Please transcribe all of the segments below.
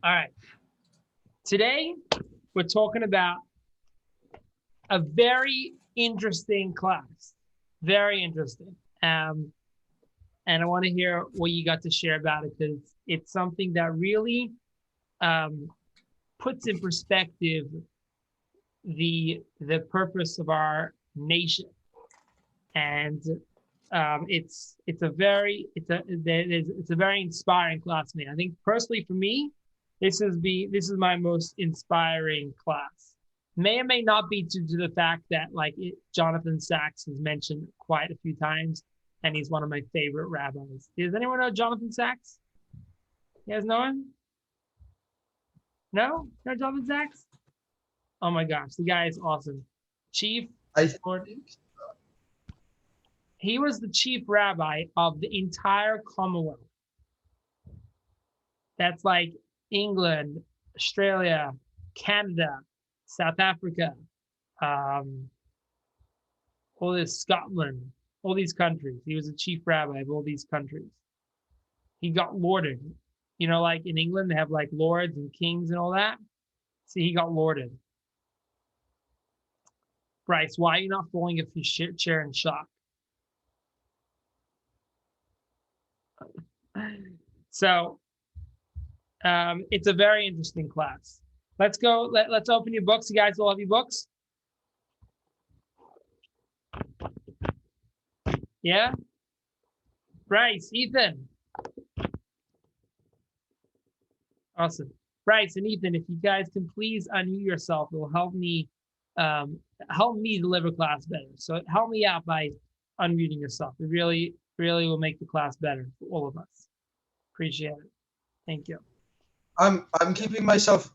All right. Today, we're talking about a very interesting class. Very interesting. And I want to hear what you got to share about it because it's something that really um, puts in perspective the purpose of our nation. And it's a very inspiring class, man. I think personally for me, this is my most inspiring class. May or may not be due to the fact that Jonathan Sachs is mentioned quite a few times, and he's one of my favorite rabbis. Does anyone know Jonathan Sachs? You guys know him? No, no Jonathan Sachs. Oh my gosh, the guy is awesome. Chief. I think He was the chief rabbi of the entire Commonwealth. That's like England, Australia, Canada, South Africa, all this Scotland, all these countries. He was the chief rabbi of all these countries. He got lorded. You know, like in England, they have like lords and kings and all that. See, he got lorded. Bryce, why are you not falling off your chair in shock? So it's a very interesting class. Let's go. Let's open your books. You guys all have your books? Yeah? Bryce, Ethan. Awesome. Bryce and Ethan, if you guys can please unmute yourself, it will help me deliver class better. So help me out by unmuting yourself. It really, really will make the class better for all of us. Appreciate it. Thank you. I'm keeping myself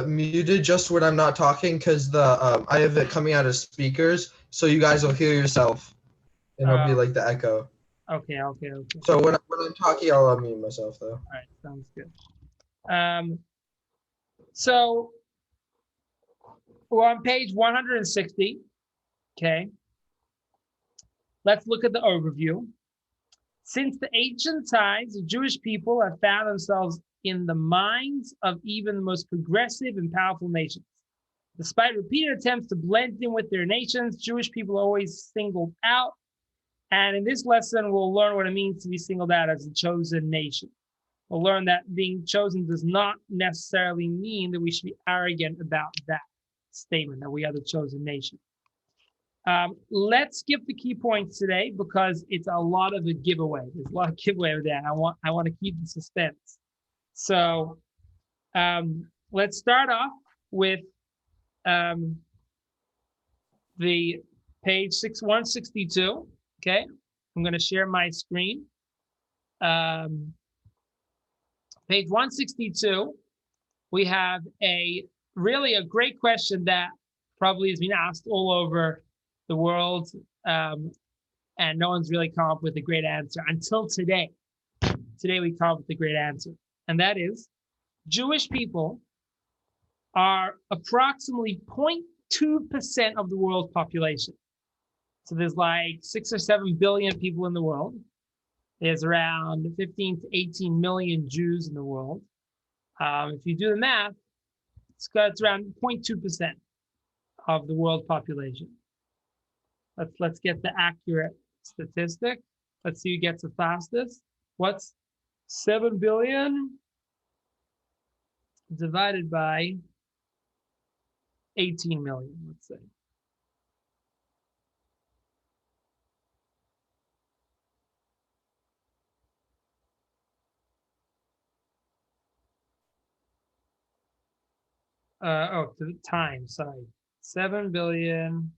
muted just when I'm not talking because I have it coming out of speakers, so you guys will hear yourself, and it'll be like the echo. Okay. So when I'm talking, I'll unmute myself though. All right, sounds good. So we're on page 160. Okay. Let's look at the overview. Since the ancient times, the Jewish people have found themselves in the minds of even the most progressive and powerful nations. Despite repeated attempts to blend in with their nations, Jewish people are always singled out. And in this lesson, we'll learn what it means to be singled out as a chosen nation. We'll learn that being chosen does not necessarily mean that we should be arrogant about that statement, that we are the chosen nation. Let's skip the key points today because it's a lot of a giveaway. There's a lot of giveaway over there. And I want to keep the suspense. So let's start off with the page 162. Okay, I'm going to share my screen. Page 162, we have really a great question that probably has been asked all over the world, and no one's really come up with a great answer until today. Today we come up with a great answer, and that is Jewish people are approximately 0.2% of the world's population. So there's like 6 or 7 billion people in the world. There's around 15 to 18 million Jews in the world. If you do the math, it's around 0.2% of the world population. Let's get the accurate statistic. Let's see who gets the fastest. What's 7 billion divided by 18 million, let's say. To the time, sorry. 7 billion.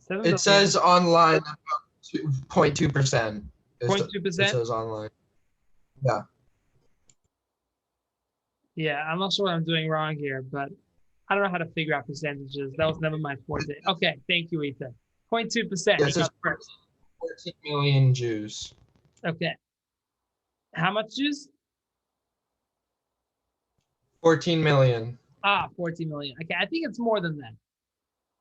It says online 0.2%. 0.2%? It says online. Yeah. Yeah, I'm not sure what I'm doing wrong here, but I don't know how to figure out percentages. That was never my forte. Okay, thank you, Ethan. 0.2%. Yes, 14 million Jews. Okay. How much Jews? 14 million. 14 million. Okay, I think it's more than that,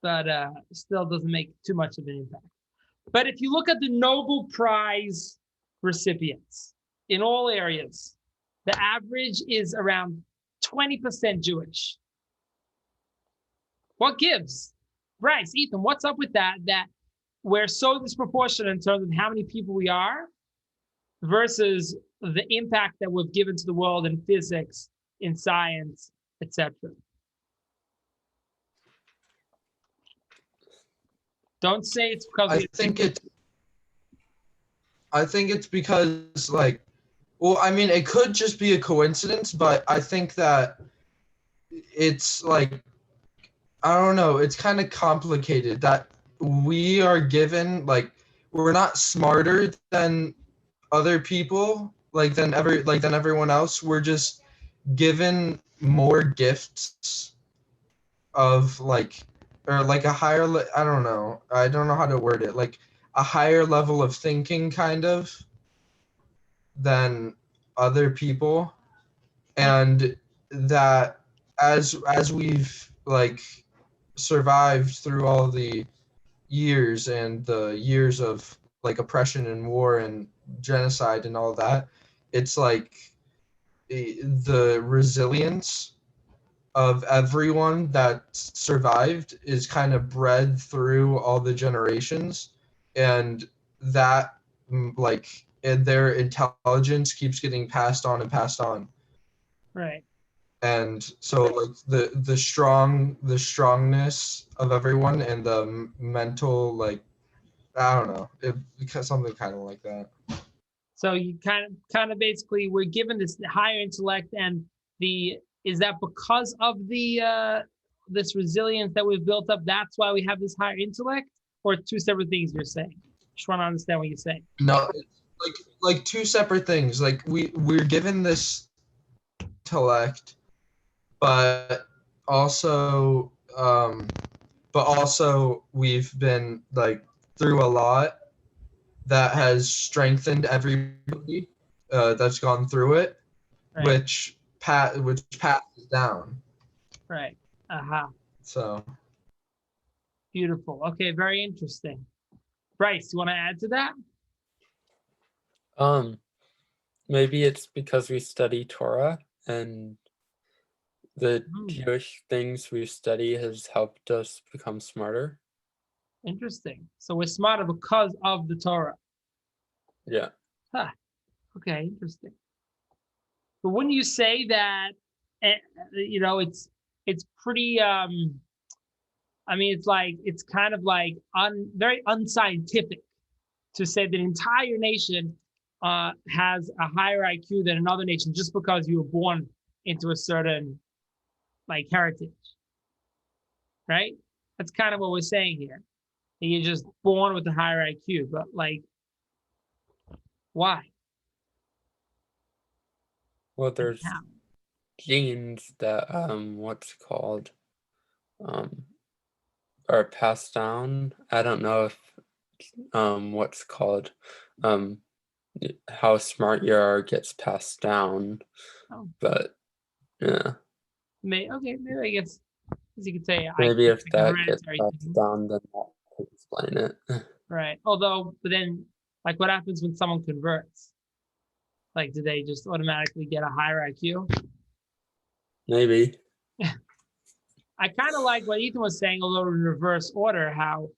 but still doesn't make too much of an impact. But if you look at the Nobel Prize recipients in all areas, the average is around 20% Jewish. What gives? Bryce, Ethan, what's up with that? That we're so disproportionate in terms of how many people we are versus the impact that we've given to the world in physics, in science, etc. Don't say it's because I think it's because like, well, I mean, it could just be a coincidence, but I think that it's like, I don't know, it's kind of complicated that we are given, like, we're not smarter than other people, like than everyone else. We're just given more gifts of like, or like a higher, I don't know how to word it, like a higher level of thinking kind of than other people, and that as we've like survived through all the years and the years of like oppression and war and genocide and all that, it's like the resilience of everyone that survived is kind of bred through all the generations, and that like, and their intelligence keeps getting passed on and passed on. right. And so like the strongness of everyone and the mental, like, I don't know, it because something kind of like that. So you kind of basically we're given this higher intellect, and is that because of the this resilience that we've built up? That's why we have this higher intellect, or two separate things you're saying? Just want to understand what you're saying. No, it's like two separate things. Like we're given this intellect, but also we've been like through a lot that has strengthened everybody that's gone through it, Right. which passes down. Right. Aha. So Beautiful. Okay. Very interesting. Bryce, you want to add to that? Maybe it's because we study Torah and the Jewish things we study has helped us become smarter. Interesting. So we're smarter because of the Torah. Yeah. Huh. Okay. Interesting. But wouldn't you say that, it's pretty, I mean, it's kind of like very unscientific to say that the entire nation has a higher IQ than another nation just because you were born into a certain like heritage, right? That's kind of what we're saying here. That you're just born with a higher IQ, but like, why? Well, there's genes that are passed down. I don't know if how smart you are gets passed down. Oh. But yeah. Maybe I guess as you could say, maybe if that gets passed down, then that could explain it. Right. Although, but then, like, what happens when someone converts? Like, do they just automatically get a higher IQ? Maybe. I kind of like what Ethan was saying, although in reverse order, how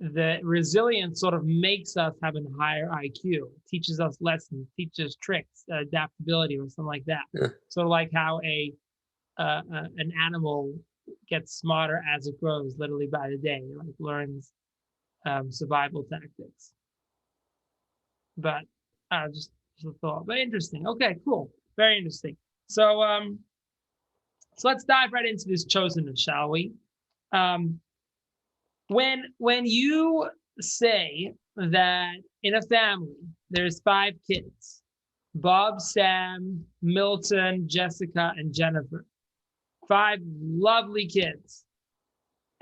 the resilience sort of makes us have a higher IQ, teaches us lessons, teaches tricks, adaptability, or something like that. Yeah. Sort of like how an animal gets smarter as it grows, literally by the day, like learns survival tactics. But just a thought, but interesting. Okay, cool, very interesting. So let's dive right into this chosenness, shall we? When you say that in a family there's 5 kids, Bob, Sam, Milton, Jessica, and Jennifer, 5 lovely kids,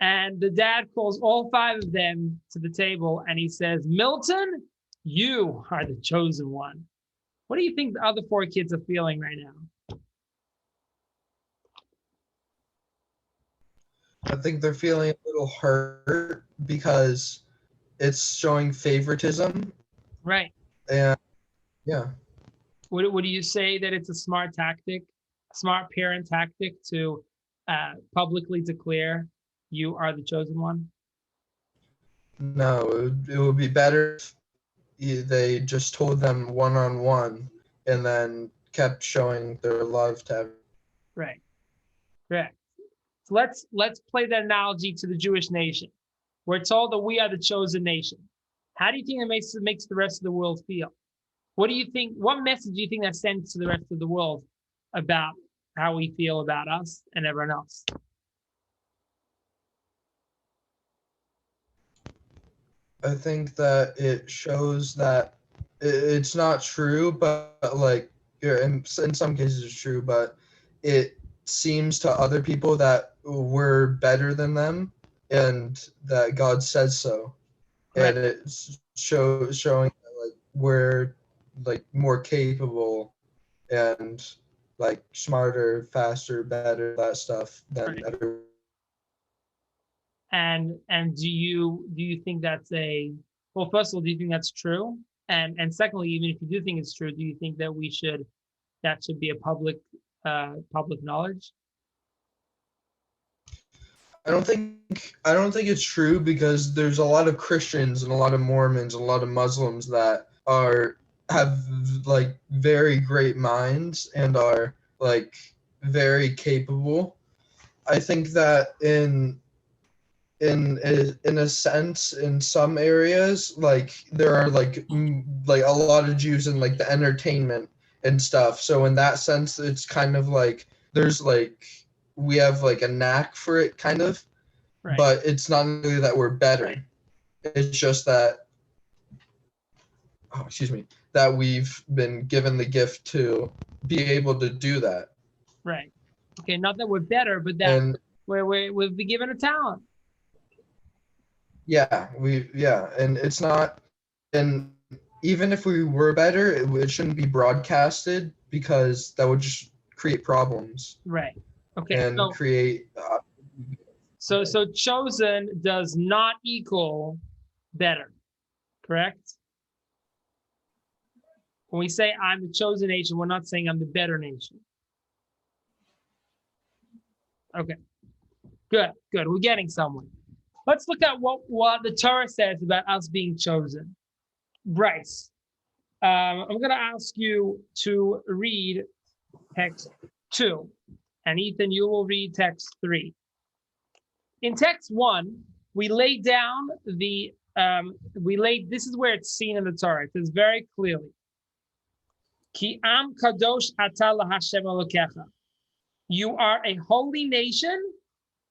and the dad calls all 5 of them to the table and he says, Milton, you are the chosen one. What do you think the other 4 kids are feeling right now? I think they're feeling a little hurt because it's showing favoritism, Right. and yeah. Would you say that it's a smart tactic, a smart parent tactic to publicly declare you are the chosen one? No, it would be better if they just told them one-on-one and then kept showing their love to everyone. Right. Correct. So let's play that analogy to the Jewish nation. We're told that we are the chosen nation. How do you think it makes the rest of the world feel? What do you think? What message do you think that sends to the rest of the world about how we feel about us and everyone else? I think that it shows that it's not true, but like in some cases it's true, but it seems to other people that we're better than them and that God says so. Right. And it's showing that like we're like more capable and like smarter, faster, better, that stuff than Right. everyone. And do you think that's well, first of all, do you think that's true? And secondly, even if you do think it's true, do you think that that should be a public knowledge? I don't think it's true because there's a lot of Christians and a lot of Mormons and a lot of Muslims that have like very great minds and are like very capable. I think that in a sense in some areas like there are like a lot of Jews in like the entertainment and stuff, so in that sense it's kind of like there's like we have like a knack for it kind of, Right. but it's not really that we're better. It's just that that we've been given the gift to be able to do that. Right. Okay. Not that we're better, but that And we've been given a talent. and it's not, and even if we were better, it shouldn't be broadcasted because that would just create problems Right. Okay. and create So chosen does not equal better, correct? When we say I'm the chosen nation, we're not saying I'm the better nation. Okay. Good. We're getting somewhere. Let's look at what the Torah says about us being chosen. Bryce, I'm going to ask you to read text 2, and Ethan, you will read text 3. In text 1, we lay down this is where it's seen in the Torah. It says very clearly, Ki am kadosh ata laHashem Elokecha. You are a holy nation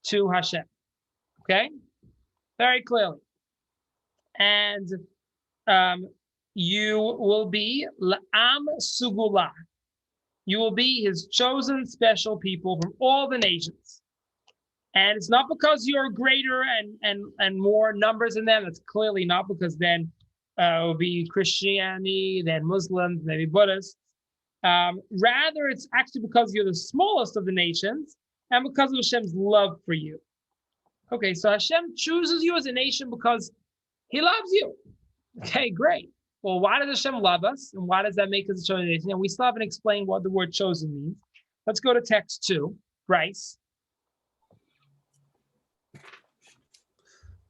to Hashem. Okay? Very clearly. And you will be La'am Sugula. You will be his chosen special people from all the nations. And it's not because you're greater and more numbers than them. It's clearly not, because then it will be Christianity, then Muslims, maybe Buddhists. Rather, it's actually because you're the smallest of the nations and because of Hashem's love for you. Okay, so Hashem chooses you as a nation because he loves you. Okay, great. Well, why does Hashem love us? And why does that make us a chosen nation? And we still haven't explained what the word chosen means. Let's go to text 2. Bryce.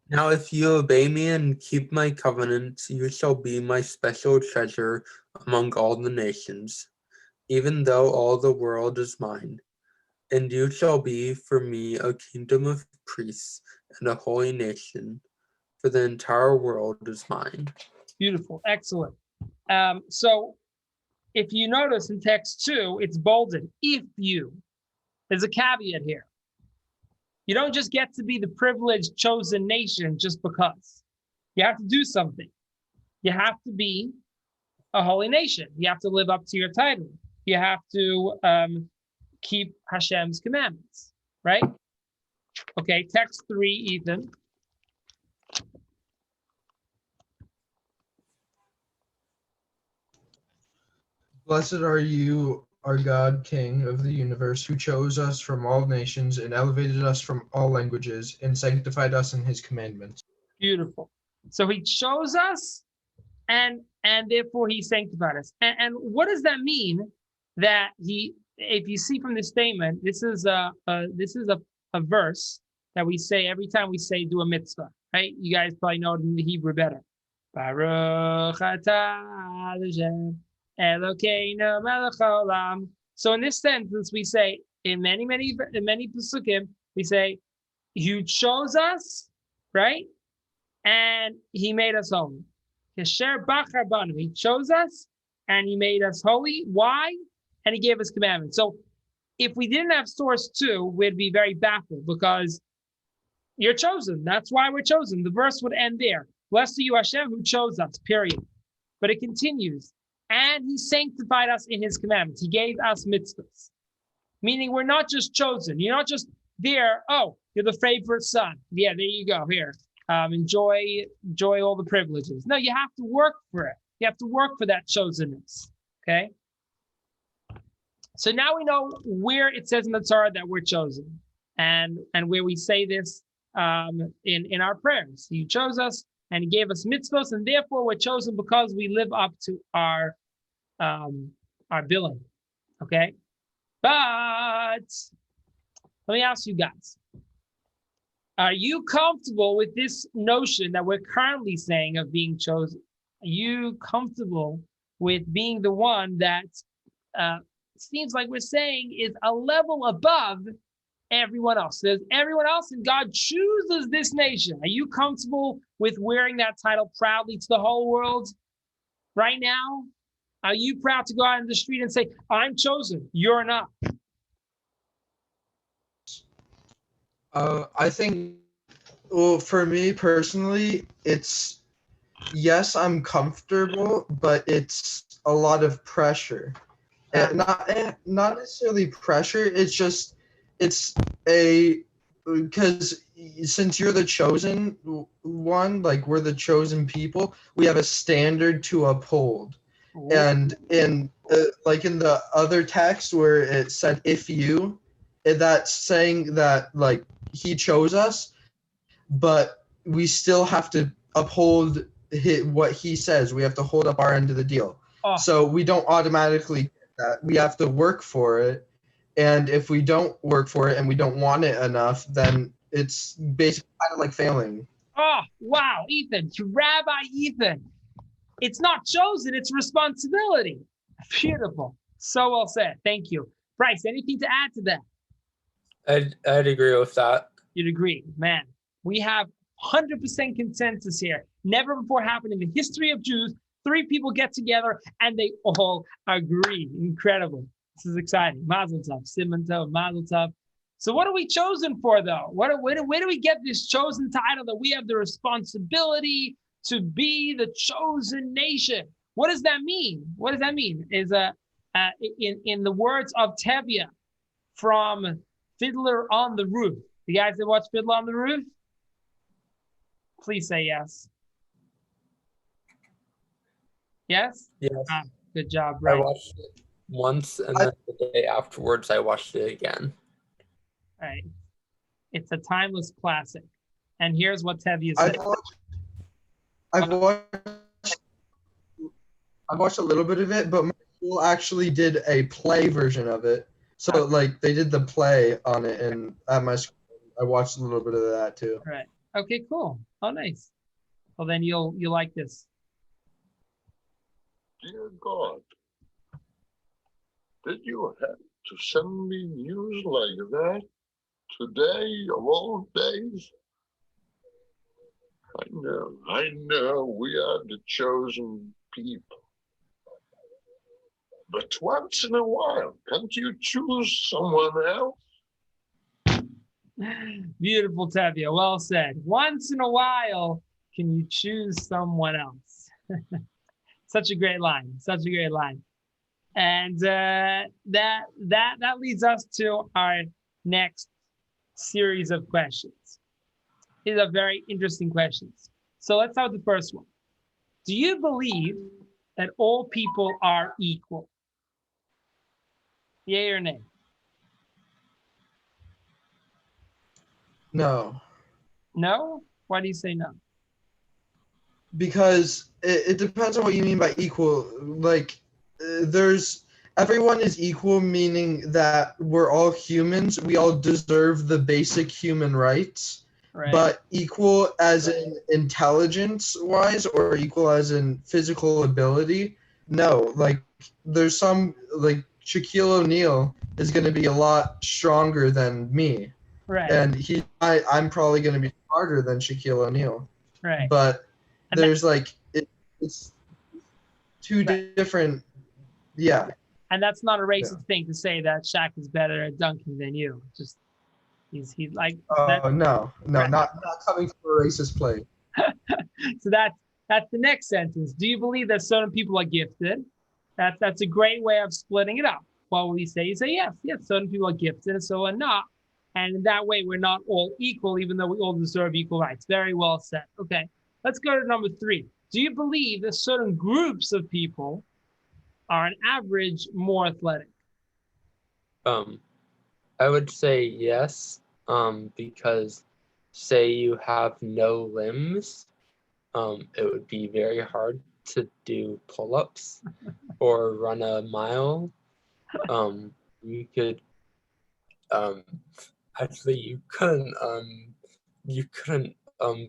Now, if you obey me and keep my covenants, you shall be my special treasure among all the nations, even though all the world is mine. And you shall be for me a kingdom of priests and a holy nation, for the entire world is mine. Beautiful. Excellent. So if you notice in text 2, it's bolded. If you. There's a caveat here. You don't just get to be the privileged chosen nation just because. You have to do something. You have to be a holy nation. You have to live up to your title. You have to keep Hashem's commandments, right? Okay, text 3, Ethan. Blessed are you, our God, King of the universe, who chose us from all nations and elevated us from all languages and sanctified us in his commandments. Beautiful. So he chose us, and therefore he sanctified us. And what does that mean? That he, if you see from this statement, this is a verse that we say every time we say do a mitzvah, right? You guys probably know it in the Hebrew better. Baruch atah Hashem Elokeinu melech haolam. So in this sentence, we say in many psukim, we say, "You chose us, right? And He made us holy." Kesher bachar banu. He chose us and He made us holy. Why? And He gave us commandments. So if we didn't have source 2, we'd be very baffled because you're chosen. That's why we're chosen. The verse would end there. Blessed are you, Hashem, who chose us, period. But it continues. And He sanctified us in His commandments. He gave us mitzvahs. Meaning we're not just chosen. You're not just there, oh, you're the favorite son. Yeah, there you go, here. Enjoy all the privileges. No, you have to work for it. You have to work for that chosenness, okay? So now we know where it says in the Torah that we're chosen, and where we say this in our prayers. He chose us and He gave us mitzvahs, and therefore we're chosen because we live up to our billing. Okay, but let me ask you guys: are you comfortable with this notion that we're currently saying of being chosen? Are you comfortable with being the one that seems like we're saying is a level above everyone else? There's everyone else, and God chooses this nation. Are you comfortable with wearing that title proudly to the whole world right now? Are you proud to go out in the street and say, I'm chosen, you're not? I think, well, for me personally, it's yes, I'm comfortable, but it's a lot of pressure. Not necessarily pressure. It's because since you're the chosen one, like we're the chosen people, we have a standard to uphold. And in like in the other text where it said if you, that's saying that like He chose us, but we still have to uphold what He says. We have to hold up our end of the deal. So we don't automatically get that. We have to work for it. And if we don't work for it and we don't want it enough, then it's basically kind of like failing. Oh, wow, Ethan, Rabbi Ethan. It's not chosen, it's responsibility. Beautiful. So well said. Thank you. Bryce, anything to add to that? I'd agree with that. You'd agree. Man, we have 100% consensus here. Never before happened in the history of Jews. 3 people get together and they all agree. Incredible. This is exciting. Mazel tov, Simon tov, Mazel tov. So what are we chosen for, though? Where do we get this chosen title that we have the responsibility to be the chosen nation? What does that mean? What does that mean? Is in the words of Tevye from Fiddler on the Roof. The guys that watch Fiddler on the Roof? Please say yes. Yes? Yes. Good job, right? I watched it once, and then the day afterwards, I watched it again. Right. It's a timeless classic. And here's what Tevye said. I've watched a little bit of it, but my school actually did a play version of it. So like they did the play on it, and at my school, I watched a little bit of that too. Right. Okay, cool. Oh, nice. Well, then you'll like this. Dear God, did you have to send me news like that today of all days? I know we are the chosen people. But once in a while, can't you choose someone else? Beautiful, Tevye. Well said. Once in a while, can you choose someone else? Such a great line. Such a great line. And that leads us to our next series of questions. These are very interesting questions. So let's start with the first one. Do you believe that all people are equal? Yay or nay? No. No? Why do you say no? because it depends on what you mean by equal. Like, everyone is equal, meaning that we're all humans. We all deserve the basic human rights. Right. But equal as in intelligence wise or equal as in physical ability, no. Like, there's some, like, Shaquille O'Neal is going to be a lot stronger than me. Right. And I'm probably going to be smarter than Shaquille O'Neal. Right. But And there's it's two Right. different, yeah. And that's not a racist thing to say that Shaq is better at dunking than you. Just he's like that. Oh no, Right. not coming from a racist place. So that's the next sentence. Do you believe that certain people are gifted? That's a great way of splitting it up. What will you say? You say yes, certain people are gifted and so are not. And in that way, we're not all equal, even though we all deserve equal rights. Very well said. Okay, let's go to number 3. Do you believe that certain groups of people are on average more athletic? I would say yes, because say you have no limbs, it would be very hard to do pull-ups or run a mile. You could actually you couldn't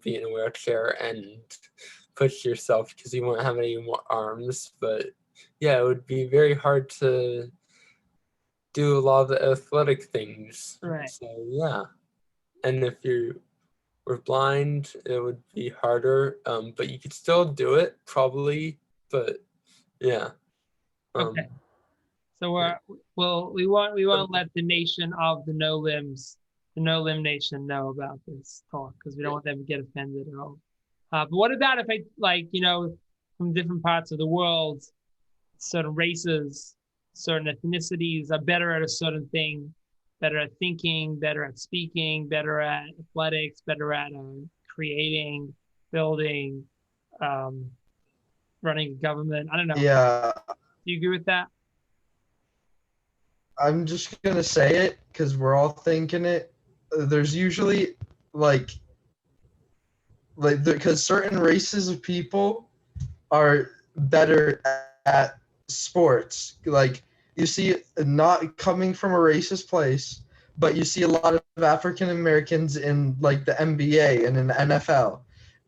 be in a wheelchair and push yourself because you won't have any more arms. But yeah, it would be very hard to do a lot of the athletic things. Right. So yeah, and if you were blind, it would be harder. But you could still do it probably. But yeah. Okay. So we won't let the nation of the no limb nation know about this talk because we don't want them to get offended at all. But what about if from different parts of the world, certain races, certain ethnicities are better at a certain thing, better at thinking, better at speaking, better at athletics, better at creating, building, running a government. I don't know. Yeah. Do you agree with that? I'm just going to say it because we're all thinking it. There's usually because certain races of people are better at sports. Like, you see, not coming from a racist place, but you see a lot of African Americans in like the NBA and in the NFL.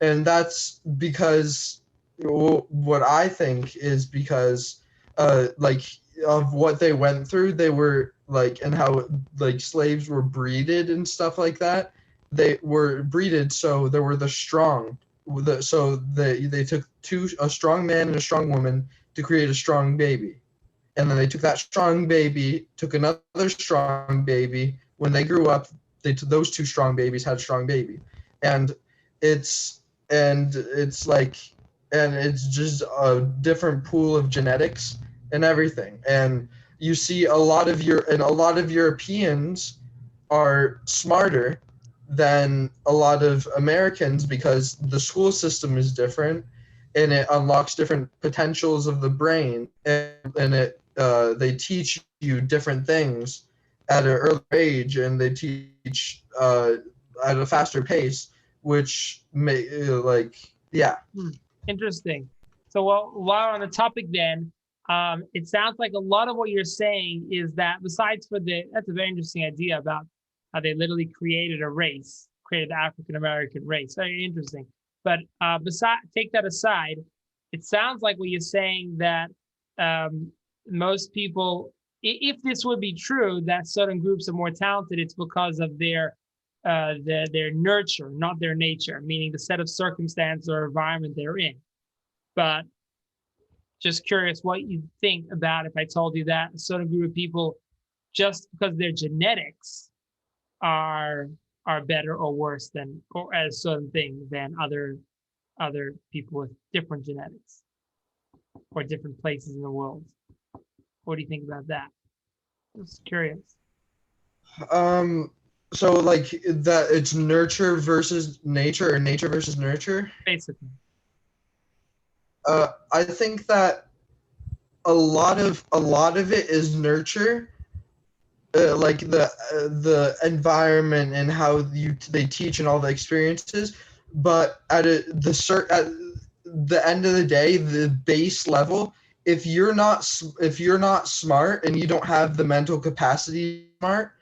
And that's because what I think is because of what they went through. They were and how slaves were breeded and stuff like that. They were breeded so there were the strong. So they took a strong man and a strong woman to create a strong baby. And then they took that strong baby, took another strong baby. When they grew up, those two strong babies had a strong baby. And it's just a different pool of genetics and everything. And you see a lot of Europeans are smarter than a lot of Americans because the school system is different and it unlocks different potentials of the brain, and they teach you different things at an early age, and they teach at a faster pace, which Interesting. So while on the topic then, it sounds like a lot of what you're saying is that that's a very interesting idea about how they literally created the African American race. Very interesting. But take that aside, it sounds like what you're saying that most people, if this would be true, that certain groups are more talented, it's because of their nurture, not their nature, meaning the set of circumstance or environment they're in. But just curious what you think about if I told you that a certain group of people, just because their genetics are better or worse than or at a certain thing than other people with different genetics or different places in the world. What do you think about that? Just curious. So that it's nurture versus nature or nature versus nurture? Basically. I think that a lot of it is nurture, the environment and how they teach and all the experiences. But the end of the day, the base level, if you're not smart and you don't have the mental capacity to be smart,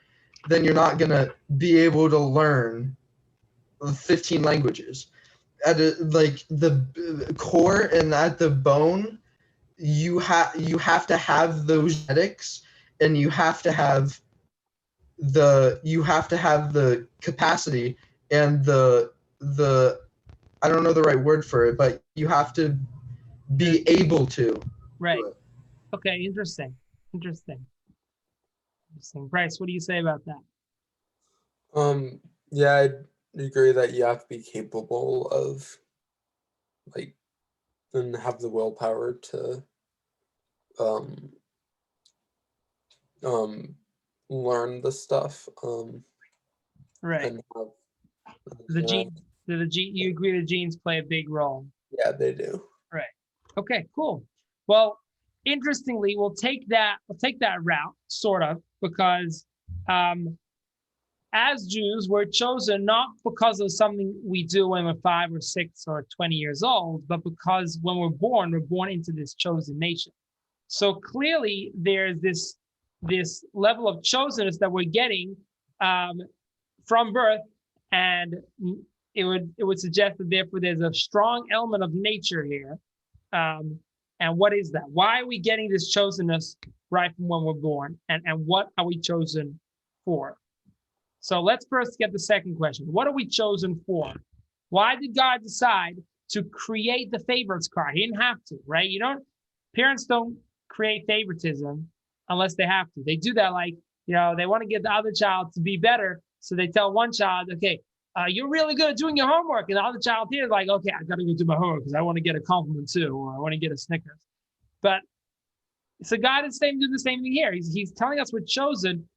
then you're not gonna be able to learn 15 languages. At like the core and at the bone, you have to have those genetics, and you have to have the capacity and the I don't know the right word for it, but you have to be able to Right. do it. Okay. Interesting. Bryce, what do you say about that? Yeah, I agree that you have to be capable of, like, and have the willpower to um learn the stuff Right. and have The you know, genes. You agree the genes play a big role. yeah, they do. Right. Okay, cool. Well, interestingly, we'll take that route, sort of, because as Jews, we're chosen not because of something we do when we're 5 or 6 or 20 years old, but because when we're born into this chosen nation. So clearly there's this level of chosenness that we're getting from birth, and it would suggest that therefore there's a strong element of nature here. And what is that? Why are we getting this chosenness right from when we're born? And what are we chosen for? So let's first get the second question. What are we chosen for? Why did God decide to create the favorites card? He didn't have to, right? Parents don't create favoritism unless they have to. They do that like, they want to get the other child to be better. So they tell one child, okay, you're really good at doing your homework. And the other child here is like, okay, I got to go do my homework because I want to get a compliment too, or I want to get a Snickers. But so God is saying, do the same thing here. He's telling us we're chosen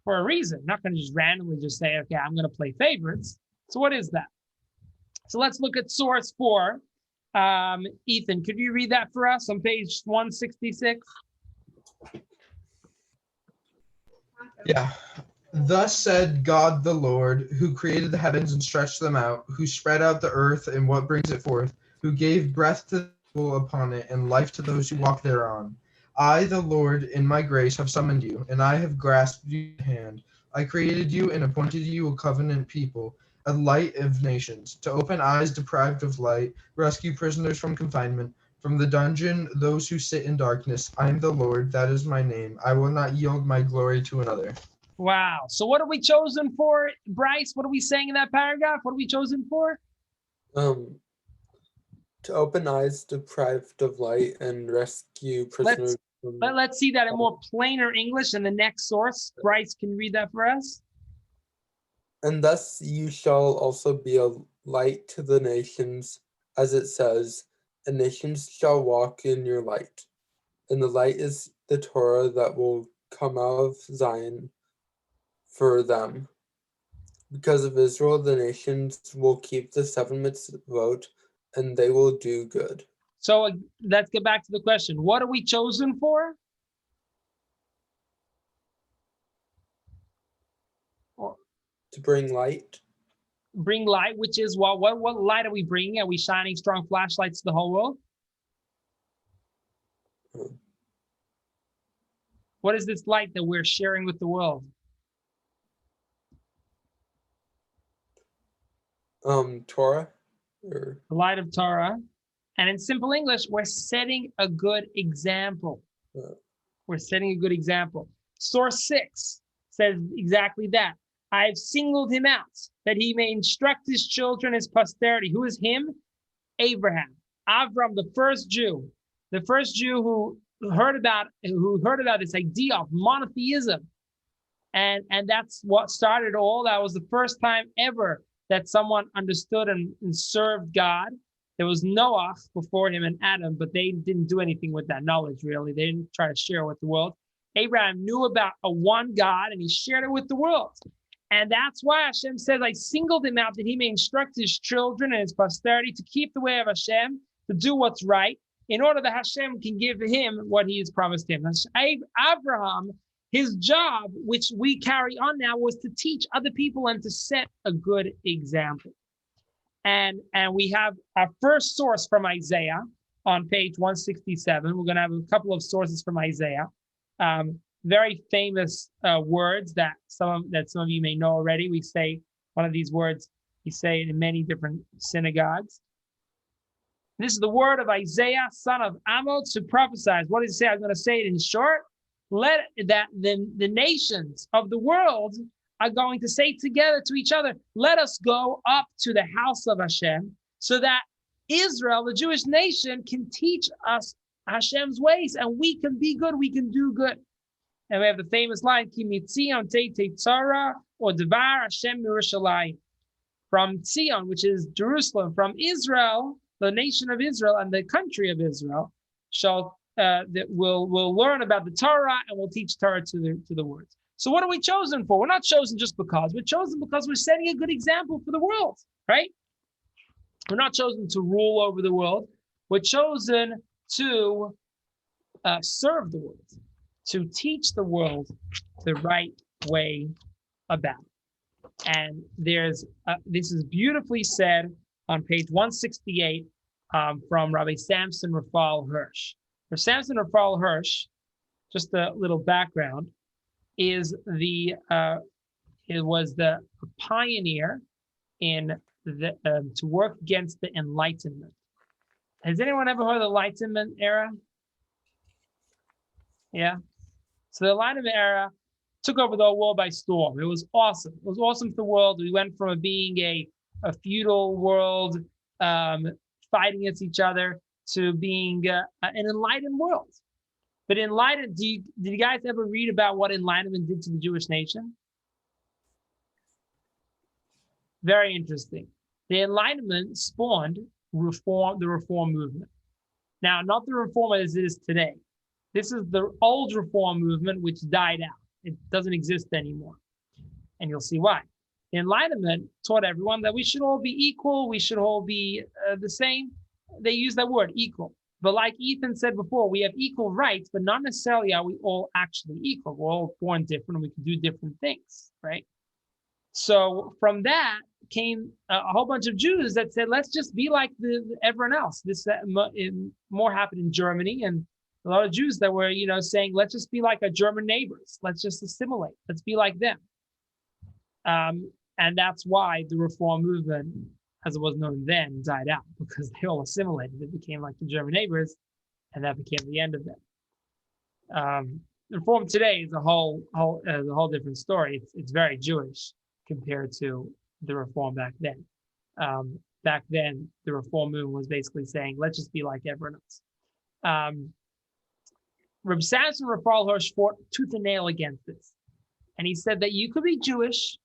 for a reason. Not going to just randomly just say, okay, I'm going to play favorites. So what is that? So let's look at source 4. Ethan, could you read that for us on page 166? Yeah. Thus said God the Lord, who created the heavens and stretched them out, who spread out the earth and what brings it forth, who gave breath to the people upon it and life to those who walk thereon. I, the Lord, in my grace have summoned you, and I have grasped your hand. I created you and appointed you a covenant people, a light of nations, to open eyes deprived of light, rescue prisoners from confinement, from the dungeon those who sit in darkness. I am the Lord, that is my name. I will not yield my glory to another. Wow. So what are we chosen for, Bryce? What are we saying in that paragraph? What are we chosen for? To open eyes deprived of light and rescue prisoners. Let's see that in more plainer English in the next source. Bryce, can you read that for us? And thus you shall also be a light to the nations, as it says, and nations shall walk in your light. And the light is the Torah that will come out of Zion for them. Because of Israel, the nations will keep the 7 mitzvot, and they will do good. So let's get back to the question. What are we chosen for? To bring light. Bring light, which is what light are we bringing? Are we shining strong flashlights to the whole world? What is this light that we're sharing with the world? Torah. The light of Torah. And in simple English, we're setting a good example. We're setting a good example. Source 6 says exactly that. I've singled him out that he may instruct his children, his posterity. Who is him? Abraham. Avram, the first Jew who heard about this idea of monotheism. And that's what started all. That was the first time ever that someone understood and served God. There was Noah before him and Adam, but they didn't do anything with that knowledge, really. They didn't try to share it with the world. Abraham knew about a one God, and he shared it with the world. And that's why Hashem says, I singled him out that he may instruct his children and his posterity to keep the way of Hashem, to do what's right, in order that Hashem can give him what he has promised him. Abraham, his job, which we carry on now, was to teach other people and to set a good example. And we have our first source from Isaiah on page 167. We're going to have a couple of sources from Isaiah. Very famous words that some of you may know already. We say one of these words, we say it in many different synagogues. This is the word of Isaiah, son of Amos, who prophesies. What does he say? I'm going to say it in short. Let that the nations of the world are going to say together to each other, let us go up to the house of Hashem, so that Israel, the Jewish nation, can teach us Hashem's ways, and we can be good, we can do good. And we have the famous line, Ki mitzion teitei tzara, or Devar Hashem Yerushalayim. From Tzion, which is Jerusalem, from Israel, the nation of Israel and the country of Israel, that will learn about the Torah and will teach Torah to the words. So what are we chosen for? We're not chosen just because. We're chosen because we're setting a good example for the world, right? We're not chosen to rule over the world. We're chosen to serve the world, to teach the world the right way about it. And this is beautifully said on page 168 from Rabbi Samson Raphael Hirsch. For Samson Raphael Hirsch, just a little background, was the pioneer in to work against the Enlightenment. Has anyone ever heard of the Enlightenment era? Yeah. So the Enlightenment era took over the whole world by storm. It was awesome. It was awesome for the world. We went from being a feudal world fighting against each other to being an enlightened world. But enlightened, did you guys ever read about what enlightenment did to the Jewish nation? Very interesting. The Enlightenment spawned the Reform movement. Now, not the Reform as it is today. This is the old Reform movement, which died out. It doesn't exist anymore. And you'll see why. The Enlightenment taught everyone that we should all be equal. We should all be the same. They use that word, equal. But like Ethan said before, we have equal rights, but not necessarily are we all actually equal. We're all born different and we can do different things, right? So from that came a whole bunch of Jews that said, let's just be like everyone else. This more happened in Germany, and a lot of Jews that were, saying, let's just be like our German neighbors. Let's just assimilate. Let's be like them. And that's why the Reform movement, as it was known then, died out, because they all assimilated. It became like the German neighbors, and that became the end of them. The Reform today is a whole different story. It's very Jewish compared to the Reform back then. Back then, the Reform movement was basically saying, let's just be like everyone else. Reb Samson Raphael Hirsch fought tooth and nail against this. And he said that you could be Jewish,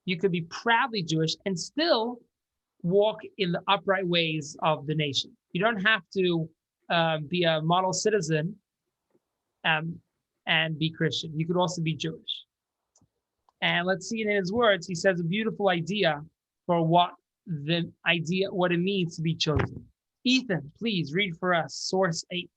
you could be proudly Jewish, and still walk in the upright ways of the nation. You don't have to be a model citizen and be Christian. You could also be Jewish. And let's see it in his words. He says a beautiful idea for what it means to be chosen. Ethan, please read for us source 8.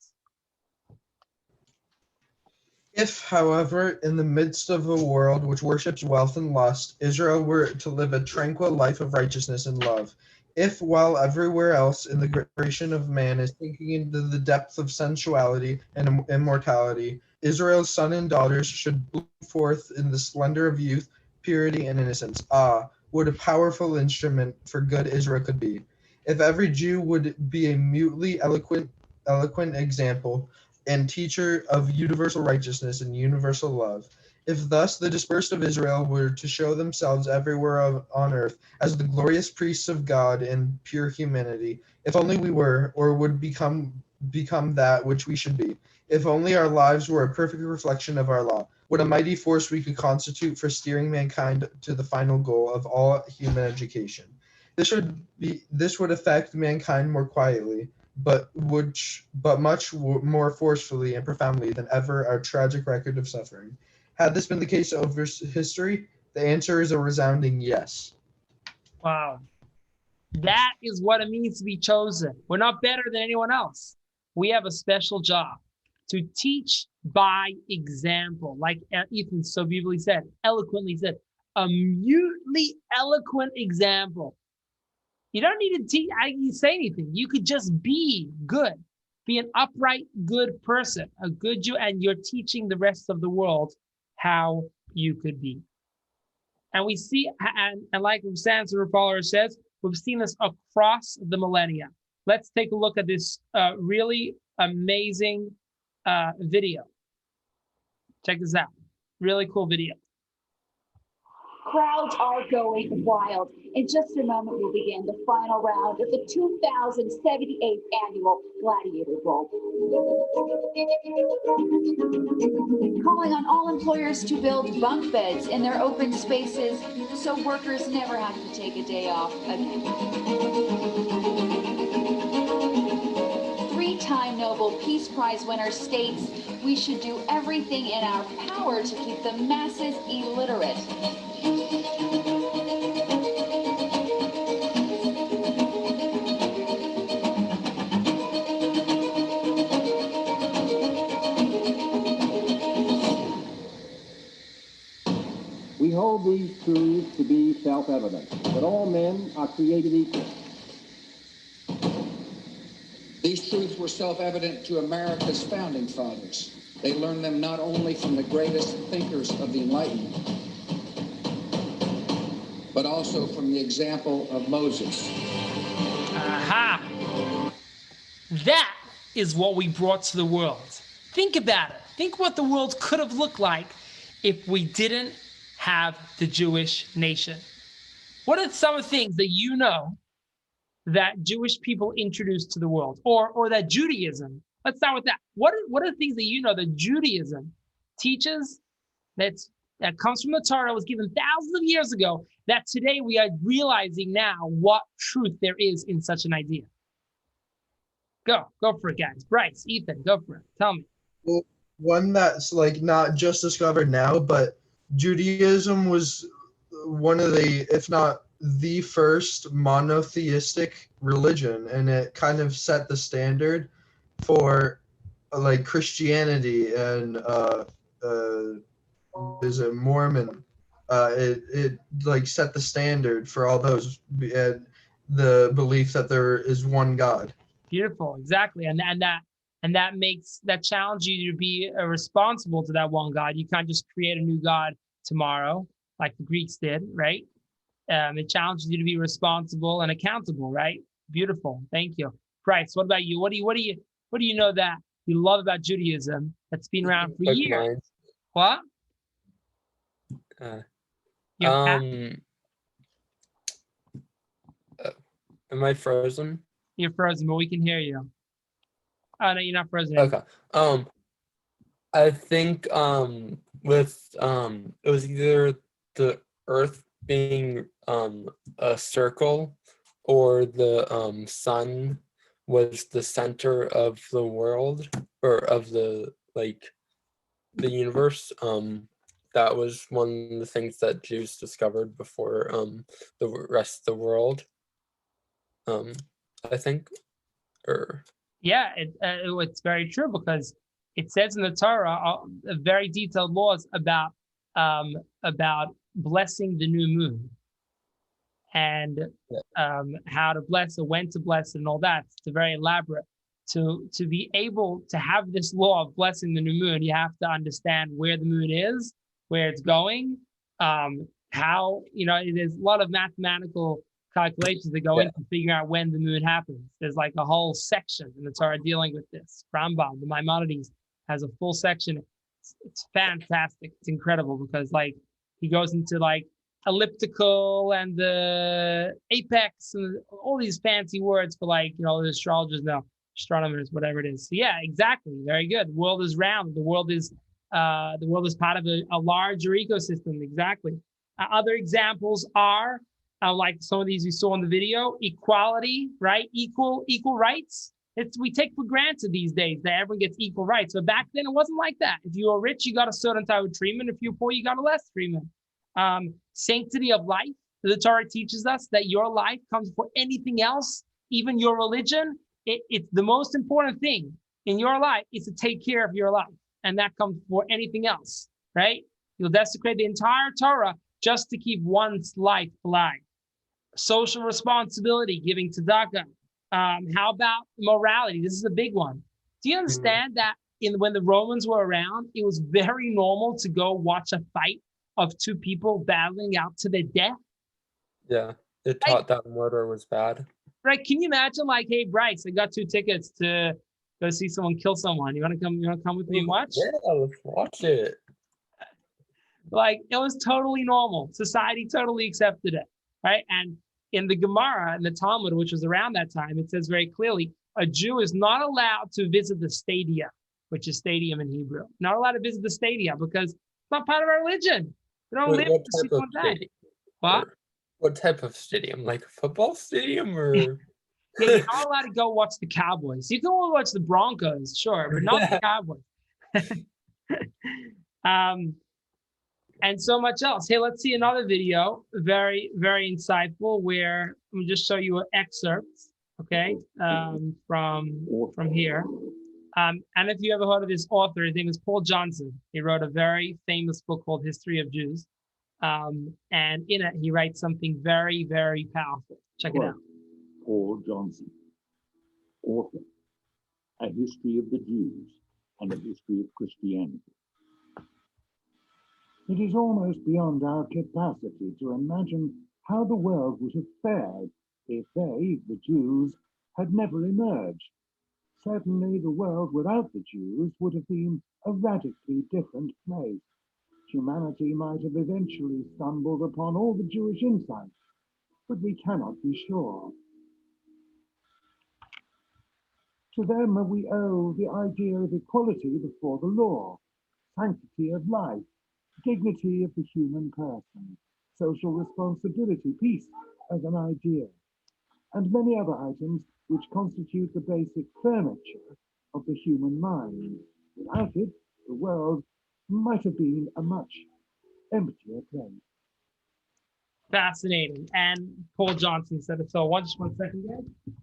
If, however, in the midst of a world which worships wealth and lust, Israel were to live a tranquil life of righteousness and love, if, while everywhere else in the creation of man is sinking into the depth of sensuality and immortality, Israel's sons and daughters should bloom forth in the splendor of youth, purity, and innocence. Ah, what a powerful instrument for good Israel could be. If every Jew would be a mutely eloquent example and teacher of universal righteousness and universal love, if thus the dispersed of Israel were to show themselves everywhere on earth as the glorious priests of God in pure humanity, if only we were, or would become that which we should be, if only our lives were a perfect reflection of our law, what a mighty force we could constitute for steering mankind to the final goal of all human education. This would affect mankind more quietly, but much more forcefully and profoundly than ever our tragic record of suffering. Had this been the case over history, the answer is a resounding yes. Wow. That is what it means to be chosen. We're not better than anyone else. We have a special job to teach by example, like Ethan so beautifully said, eloquently said, a mutely eloquent example. You don't need to say anything. You could just be good, be an upright, good person, a good Jew, and you're teaching the rest of the world how you could be. And we see, and like Sandra Paula says, we've seen this across the millennia. Let's take a look at this really amazing video. Check this out. Really cool video. Crowds are going wild. In just a moment, we'll begin the final round of the 2078th Annual Gladiator Bowl. Calling on all employers to build bunk beds in their open spaces so workers never have to take a day off again. Three-time Nobel Peace Prize winner states we should do everything in our power to keep the masses illiterate. We hold these truths to be self-evident, that all men are created equal. These truths were self-evident to America's founding fathers. They learned them not only from the greatest thinkers of the Enlightenment, but also from the example of Moses. Aha! That is what we brought to the world. Think about it. Think what the world could have looked like if we didn't have the Jewish nation. What are some of the things that you know that Jewish people introduced to the world, or that Judaism? Let's start with that. What are the things that you know that Judaism teaches that comes from the Torah, was given thousands of years ago, that today we are realizing now what truth there is in such an idea? Go for it, guys. Bryce, Ethan, go for it. Tell me. Well, one that's like not just discovered now, but Judaism was one of the, if not the first monotheistic religion, and it kind of set the standard for like Christianity and is it Mormon? It like set the standard for all those, and the belief that there is one God. Beautiful, exactly, and that challenges you to be responsible to that one God. You can't just create a new God tomorrow like the Greeks did, right? It challenges you to be responsible and accountable, right? Beautiful, thank you, Bryce. What about you? What do you know that you love about Judaism that's been around for years? What? Am I frozen? You're frozen, but we can hear you. Oh no, you're not frozen. Okay. I think with it was either the Earth being a circle, or the sun was the center of the world, or of the universe. That was one of the things that Jews discovered before the rest of the world. I think, or yeah, it's very true, because it says in the Torah very detailed laws about blessing the new moon, and how to bless it, when to bless it, and all that. It's very elaborate. To be able to have this law of blessing the new moon, you have to understand where the moon is, where it's going, how, there's a lot of mathematical calculations that go into figuring out when the moon happens. There's like a whole section in the Torah dealing with this. Rambam, the Maimonides, has a full section. It's fantastic. It's incredible, because he goes into elliptical and the apex and all these fancy words for the astrologers know, astronomers, whatever it is. So yeah, exactly. Very good. The world is round. The world is part of a larger ecosystem. Exactly. Other examples are like some of these you saw in the video: equality, right? Equal rights. We take for granted these days that everyone gets equal rights. But back then it wasn't like that. If you were rich, you got a certain type of treatment. If you were poor, you got a less treatment. Sanctity of life. The Torah teaches us that your life comes before anything else, even your religion. It's the most important thing in your life is to take care of your life. And that comes before anything else, right? You'll desecrate the entire Torah just to keep one's life alive. social responsibility, giving tzedakah. How about morality? This is a big one. Do you understand that when the Romans were around, it was very normal to go watch a fight of two people battling out to their death? Yeah, it taught that murder was bad. Right? Can you imagine, like, hey, Bryce, I got 2 tickets to go see someone kill someone. You want to come? You want to come with me and watch? Yeah, let's watch it. Like, it was totally normal. Society totally accepted it, right? And in the Gemara and the Talmud, which was around that time, it says very clearly, a Jew is not allowed to visit the stadia, which is stadium in Hebrew. Not allowed to visit the stadia because it's not part of our religion. We don't live to see one day. What? What type of stadium? Like a football stadium or? Yeah, you're not allowed to go watch the Cowboys. You can go watch the Broncos, sure, but not the Cowboys. And so much else. Hey, let's see another video. Very, very insightful. Where let me just show you an excerpt, okay, from here. And if you ever heard of this author, his name is Paul Johnson. He wrote a very famous book called History of Jews. And in it, he writes something very, very powerful. Check it out. Paul Johnson, author, A History of the Jews and a History of Christianity. It is almost beyond our capacity to imagine how the world would have fared if they, the Jews, had never emerged. Certainly the world without the Jews would have been a radically different place. Humanity might have eventually stumbled upon all the Jewish insights, but we cannot be sure. To them we owe the idea of equality before the law, sanctity of life, dignity of the human person, social responsibility, peace as an ideal, and many other items which constitute the basic furniture of the human mind. Without it, the world might have been a much emptier place. Fascinating. And Paul Johnson said it so. Just 1 second, guys.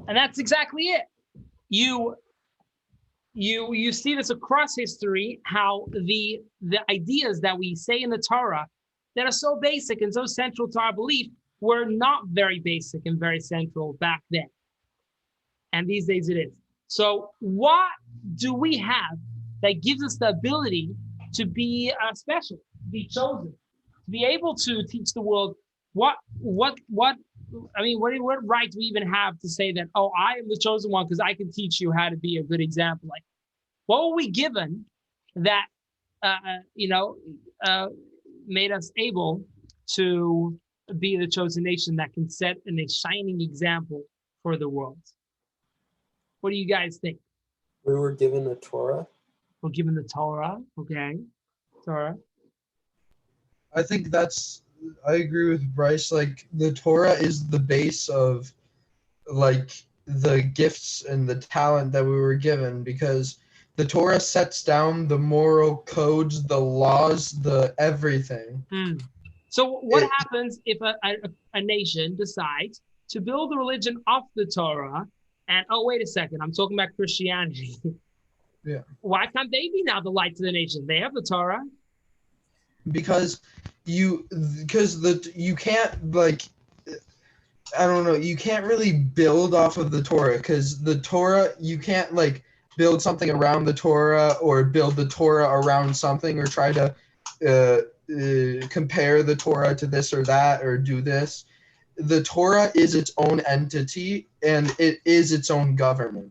And that's exactly it. You see this across history, how the ideas that we say in the Torah that are so basic and so central to our belief were not very basic and very central back then. And these days it is. So what do we have that gives us the ability to be special, to be chosen, to be able to teach the world what right do we even have to say that, oh, I am the chosen one because I can teach you how to be a good example? Like, what were we given that, made us able to be the chosen nation that can set a shining example for the world? What do you guys think? We were given the Torah. We're given the Torah, okay. Torah. I think I agree with Bryce. Like, the Torah is the base of, like, the gifts and the talent that we were given, because the Torah sets down the moral codes, the laws, the everything. So what happens if a nation decides to build a religion off the Torah? And, oh, wait a second, I'm talking about Christianity. Yeah. Why can't they be now the light to the nation? They have the Torah. Because you can't, like, I don't know, you can't really build off of the Torah, because the Torah, you can't, like, build something around the Torah or build the Torah around something or try to compare the Torah to this or that or do this. The Torah is its own entity and it is its own government.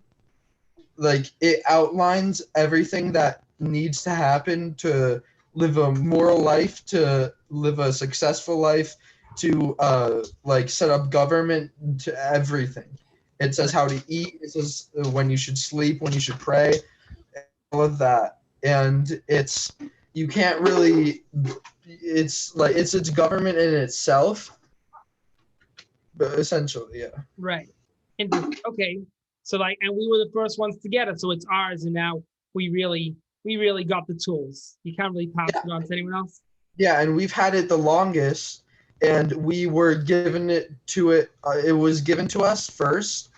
Like, it outlines everything that needs to happen to live a moral life, to live a successful life, to like set up government, to everything. It says how to eat, it says when you should sleep, when you should pray, all of that. And you can't really, it's like, it's its government in itself, but essentially, yeah. Right. Okay. So, like, and we were the first ones to get it, so it's ours, and now we really got the tools. You can't really pass it on to anyone else. Yeah, and we've had it the longest, and we were given it was given to us first,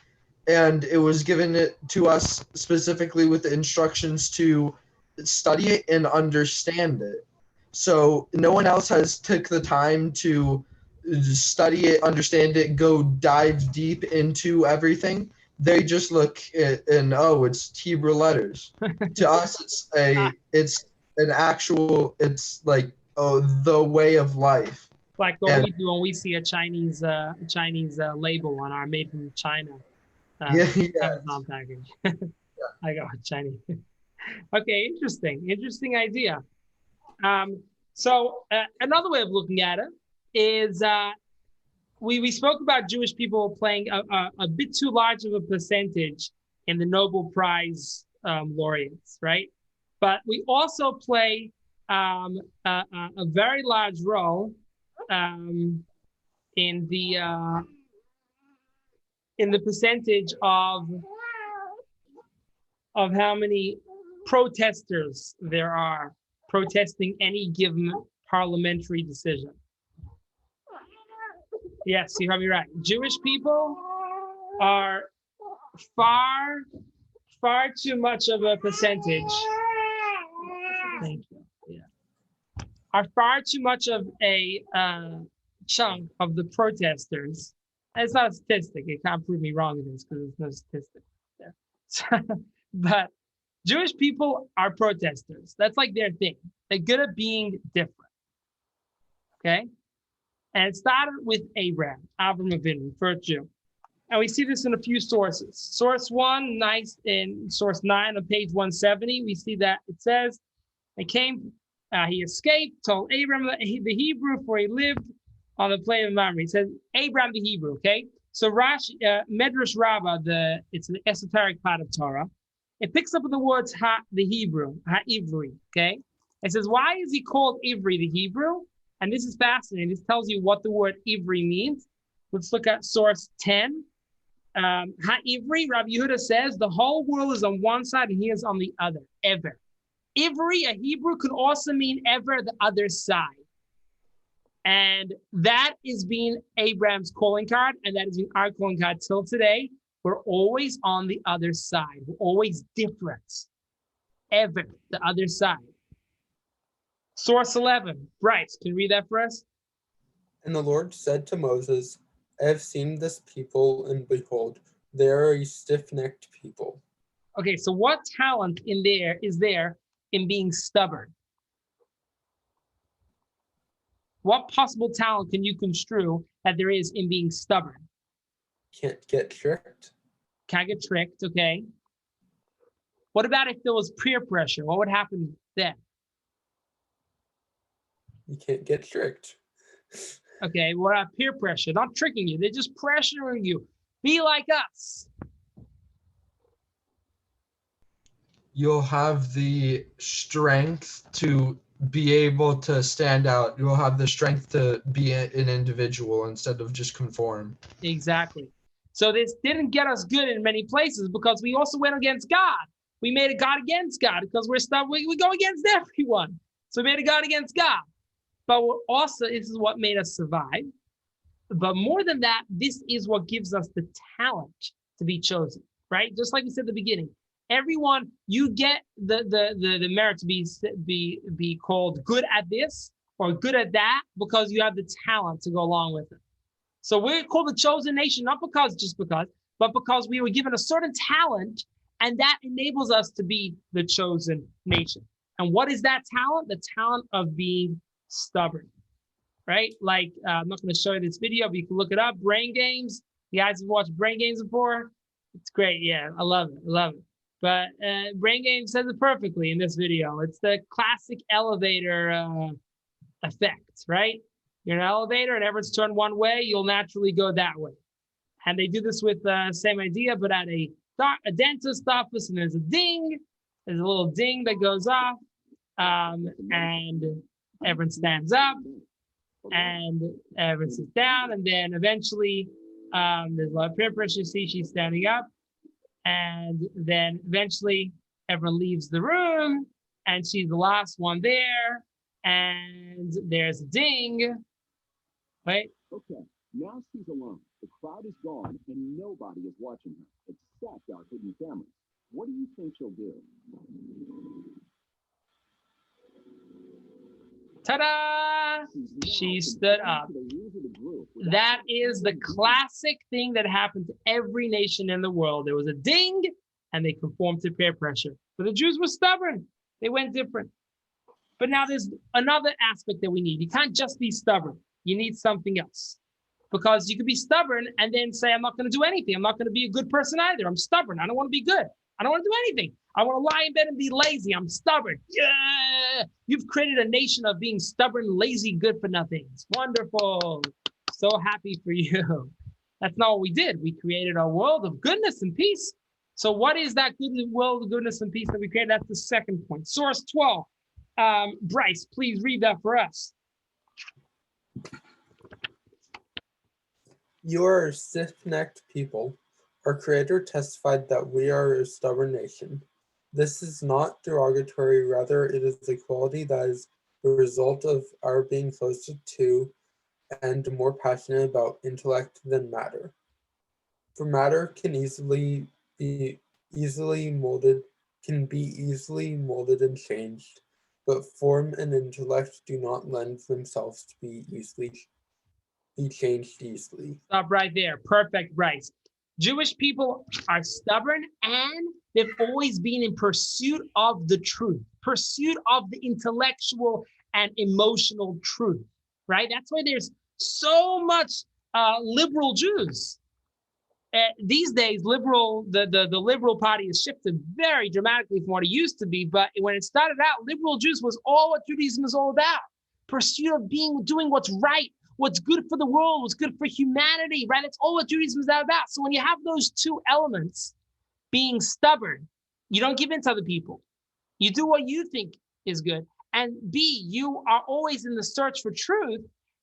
and it was given it to us specifically with the instructions to study it and understand it. So no one else has took the time to study it, understand it, go dive deep into everything. They just look at and oh, it's Hebrew letters. To us, it's an actual. It's like the way of life. Like what And we do when we see a Chinese label on our made from China yeah, Amazon package. I got Chinese. Okay, interesting idea. So another way of looking at it is we spoke about Jewish people playing a bit too large of a percentage in the Nobel Prize laureates, right? But we also play a very large role in the percentage of how many protesters there are protesting any given parliamentary decision. Yes, you have me right. Jewish people are far too much of a percentage. Thank you. Yeah. Are far too much of a chunk of the protesters. And it's not a statistic. It can't prove me wrong in this because there's no statistic there. But Jewish people are protesters. That's like their thing. They're good at being different. Okay? And it started with Avram Avinu, first Jew. And we see this in a few sources. Source 1, nice in source 9 on page 170, we see that it says, he escaped, told Abram the Hebrew, for he lived on the plain of Mamre. It says Abram the Hebrew, okay? So Medrash Rabbah, it's the esoteric part of Torah. It picks up on the words the Hebrew, ha-Ivri, okay? It says, why is he called Ivri the Hebrew? And this is fascinating. This tells you what the word Ivri means. Let's look at source 10. Ha-Ivri, Rabbi Yehuda says, the whole world is on one side and he is on the other, ever. Ivri, a Hebrew, could also mean ever, the other side. And that is being Abraham's calling card, and that is being our calling card till today. We're always on the other side. We're always different. Ever, the other side. Source 11. Bryce, can you read that for us? And the Lord said to Moses, I have seen this people, and behold, they are a stiff-necked people. Okay, so what talent is there in being stubborn? What possible talent can you construe that there is in being stubborn? Can't get tricked. Can't get tricked, okay. What about if there was peer pressure? What would happen then? You can't get tricked. Okay, what about peer pressure? Not tricking you, they're just pressuring you. Be like us. you'll have the strength to be able to stand out. You'll have the strength to be an individual instead of just conform. Exactly. So this didn't get us good in many places because we also went against God. We made a God against God because we're stuck. We go against everyone. So we made a God against God. But we're also, this is what made us survive. But more than that, this is what gives us the talent to be chosen, right? Just like we said at the beginning, everyone, you get the merit to be called good at this or good at that because you have the talent to go along with it. So we're called the chosen nation, not just because, but because we were given a certain talent, and that enables us to be the chosen nation. And what is that talent? The talent of being stubborn, right? Like, I'm not going to show you this video, but you can look it up. Brain Games. You guys have watched Brain Games before? It's great. Yeah, I love it. I love it. But Brain Games says it perfectly in this video. It's the classic elevator effect, right? You're in an elevator and everyone's turned one way, you'll naturally go that way. And they do this with the same idea, but at a dentist office, and there's a ding. There's a little ding that goes off, and everyone stands up, and everyone sits down, and then eventually there's a lot of peer pressure. You see, she's standing up, and then eventually everyone leaves the room, and she's the last one there, and there's a ding. Right? Okay, now she's alone. The crowd is gone, and nobody is watching her, except our hidden cameras. What do you think she'll do? Ta-da! She stood up. That is the classic thing that happened to every nation in the world. There was a ding, and they conformed to peer pressure. But the Jews were stubborn. They went different. But now there's another aspect that we need. You can't just be stubborn. You need something else. Because you could be stubborn and then say, I'm not going to do anything. I'm not going to be a good person either. I'm stubborn. I don't want to be good. I don't want to do anything. I want to lie in bed and be lazy. I'm stubborn. Yeah. You've created a nation of being stubborn, lazy, good for nothings. Wonderful. So happy for you. That's not what we did. We created a world of goodness and peace. So what is that good world of goodness and peace that we created? That's the second point. Source 12. Bryce, please read that for us. You are a stiff-necked people. Our Creator testified that we are a stubborn nation. This is not derogatory, rather it is a quality that is the result of our being closer to and more passionate about intellect than matter. For matter can be easily molded and changed, but form and intellect do not lend themselves to be changed easily. Stop right there. Perfect, Bryce. Jewish people are stubborn and they've always been in pursuit of the truth, pursuit of the intellectual and emotional truth, right? That's why there's so much liberal Jews. These days, the liberal party has shifted very dramatically from what it used to be. But when it started out, liberal Jews was all what Judaism is all about. Pursuit of doing what's right, what's good for the world, what's good for humanity, right? That's all what Judaism is about. So when you have those two elements, being stubborn, you don't give in to other people. You do what you think is good. And B, you are always in the search for truth.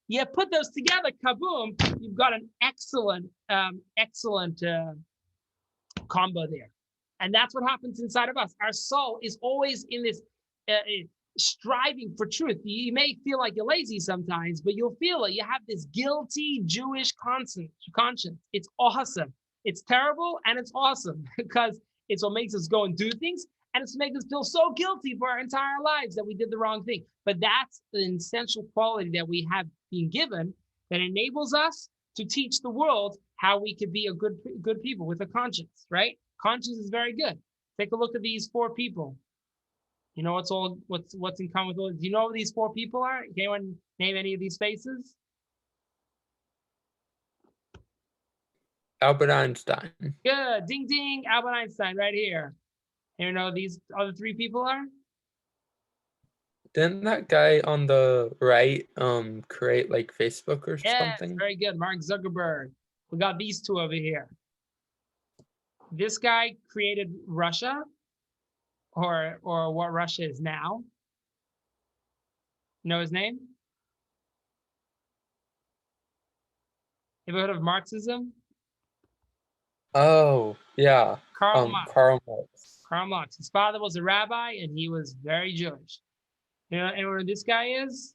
You put those together, kaboom, you've got an excellent combo there. And that's what happens inside of us. Our soul is always in this striving for truth. You may feel like you're lazy sometimes, but you'll feel it. You have this guilty Jewish conscience. It's awesome. It's terrible and it's awesome because it's what makes us go and do things. And it's makes us feel so guilty for our entire lives that we did the wrong thing. But that's an essential quality that we have been given that enables us to teach the world how we could be a good people with a conscience, right? Conscience is very good. Take a look at these four people. You know what's in common with all? Do you know who these four people are? Can anyone name any of these faces? Albert Einstein. Good. Ding ding. Albert Einstein right here. You know who these other three people are? Didn't that guy on the right create like Facebook or Yes, something? very good. Mark Zuckerberg. We got these two over here. This guy created Russia, or what Russia is now. You know his name? Ever heard of Marxism? Oh, yeah. Karl Marx. Karl Marx. Karl Marx. His father was a rabbi, and he was very Jewish. You know anyone who this guy is?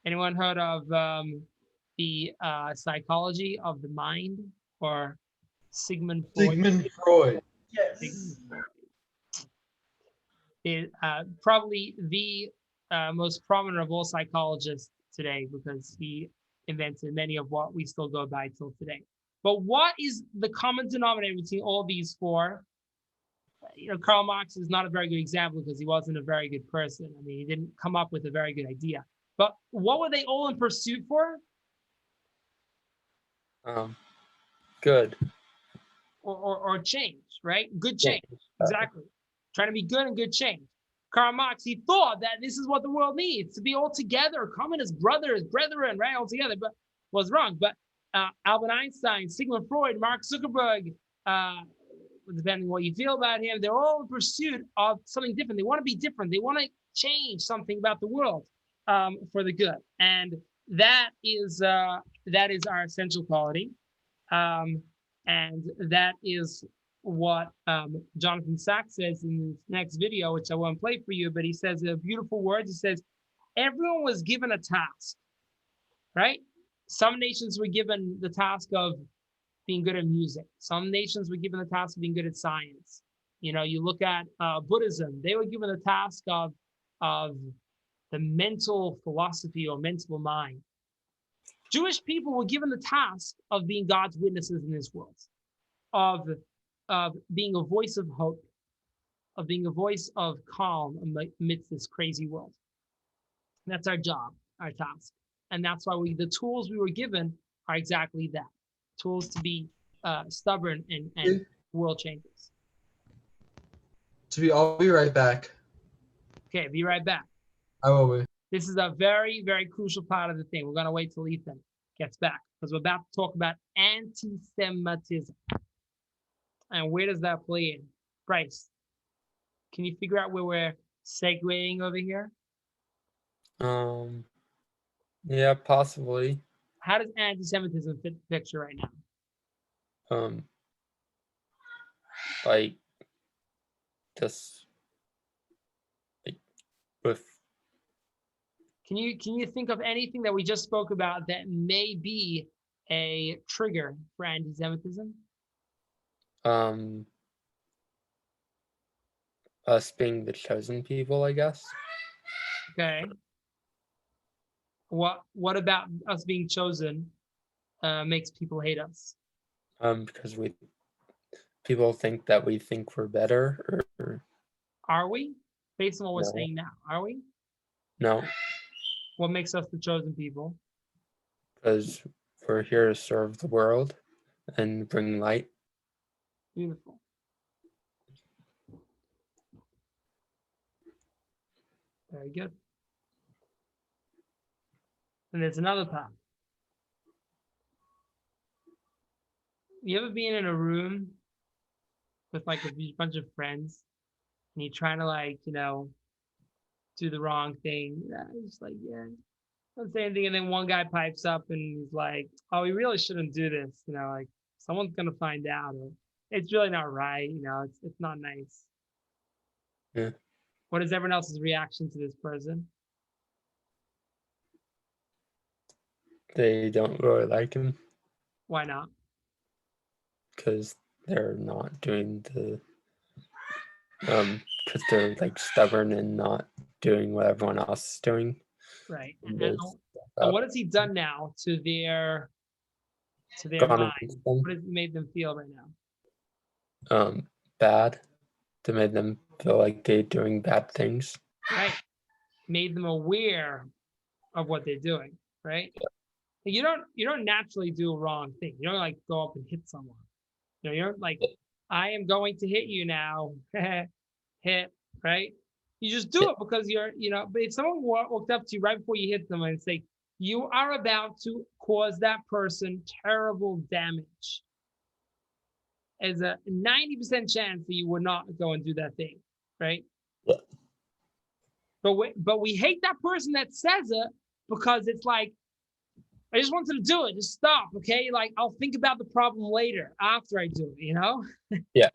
Anyone heard of the psychology of the mind, or Sigmund Freud? Sigmund Freud. Yes. Probably the most prominent of all psychologists today, because he invented many of what we still go by till today. But what is the common denominator between all these four? You know, Karl Marx is not a very good example because he wasn't a very good person. I mean, he didn't come up with a very good idea. But what were they all in pursuit for? Good. Or change, right? Good change. Exactly. Trying to be good and good change. Karl Marx, he thought that this is what the world needs, to be all together, common as brothers, brethren, right? All together, but was wrong. But Albert Einstein, Sigmund Freud, Mark Zuckerberg, depending on what you feel about him, they're all in pursuit of something different. They want to be different. They want to change something about the world for the good. And that is our essential quality. And that is what Jonathan Sachs says in his next video, which I won't play for you, but he says beautiful words. He says, everyone was given a task, right? Some nations were given the task of being good at music. Some nations were given the task of being good at science. You know, you look at Buddhism, they were given the task of the mental philosophy or mental mind. Jewish people were given the task of being God's witnesses in this world, of being a voice of hope, of being a voice of calm amidst this crazy world. That's our job, our task. And that's why the tools we were given are exactly that, tools to be stubborn and world changers. I'll be right back. Okay, be right back. I will be. This is a very, very crucial part of the thing. We're going to wait till Ethan gets back because we're about to talk about anti-Semitism. And where does that play in? Bryce, can you figure out where we're segueing over here? Yeah, possibly. How does anti-Semitism fit the picture right now? Like just like with. Can you think of anything that we just spoke about that may be a trigger for anti-Semitism? Us being the chosen people, I guess. Okay. What about us being chosen makes people hate us? Because people think that we think we're better, or Are we? Based on what we're No. saying now, are we? no, What makes us the chosen people? because we're here to serve the world and bring light. Beautiful. Very good. And there's another part. You ever been in a room with like a bunch of friends and you're trying to like, do the wrong thing? It's like, yeah, don't say anything. And then one guy pipes up and he's like, oh, we really shouldn't do this. Like someone's going to find out. Or, it's really not right. It's not nice. Yeah. What is everyone else's reaction to this person? They don't really like him Why not? because they're not doing the because they're like stubborn and not doing what everyone else is doing. Right. And And what has he done now to their gone mind? against them. What has he made them feel right now? Bad. To make them feel like they're doing bad things. Right. Made them aware of what they're doing. Right. You don't naturally do a wrong thing. You don't like go up and hit someone. You don't like, I am going to hit you now. Hit, right? You just do it because but if someone walked up to you right before you hit them and say, you are about to cause that person terrible damage, there's a 90% chance that you would not go and do that thing, right? Yeah. But we hate that person that says it because it's like, I just wanted to do it. Just stop, okay? Like, I'll think about the problem later after I do it, Yeah.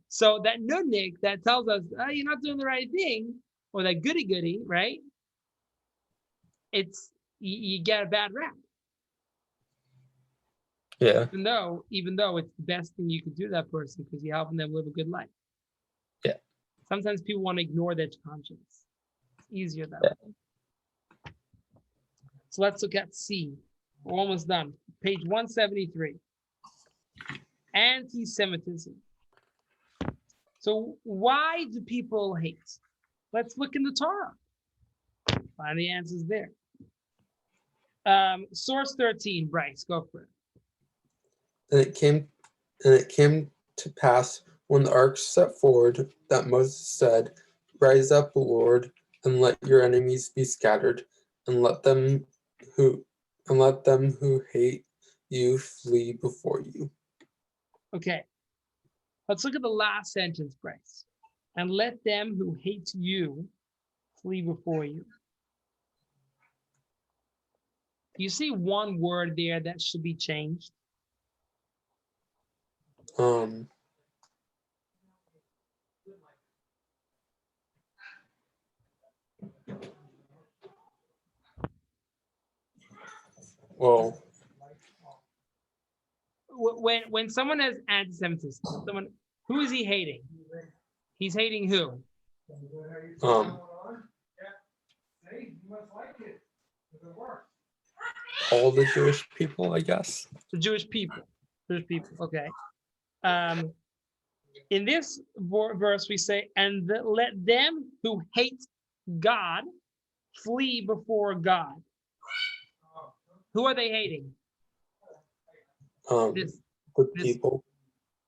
So that nudnik that tells us, oh, you're not doing the right thing, or that goody-goody, right? It's, you get a bad rap. Yeah. Even though it's the best thing you could do to that person because you're helping them live a good life. Yeah. Sometimes people want to ignore their conscience. It's easier that way. So let's look at C. We're almost done. Page 173. Anti-Semitism. So why do people hate? Let's look in the Torah. Find the answers there. Source 13, Bryce, go for it. And it came to pass when the ark set forward that Moses said, rise up, Lord, and let your enemies be scattered, and let them who hate you flee before you. Okay. Let's look at the last sentence, Bryce. And let them who hate you flee before you. Do you see one word there that should be changed? Well, When someone has anti-Semitism, who is he hating? He's hating who? All the Jewish people, I guess. The Jewish people. Jewish people. Okay. In this verse, we say, and let them who hate God flee before God. Who are they hating? The people.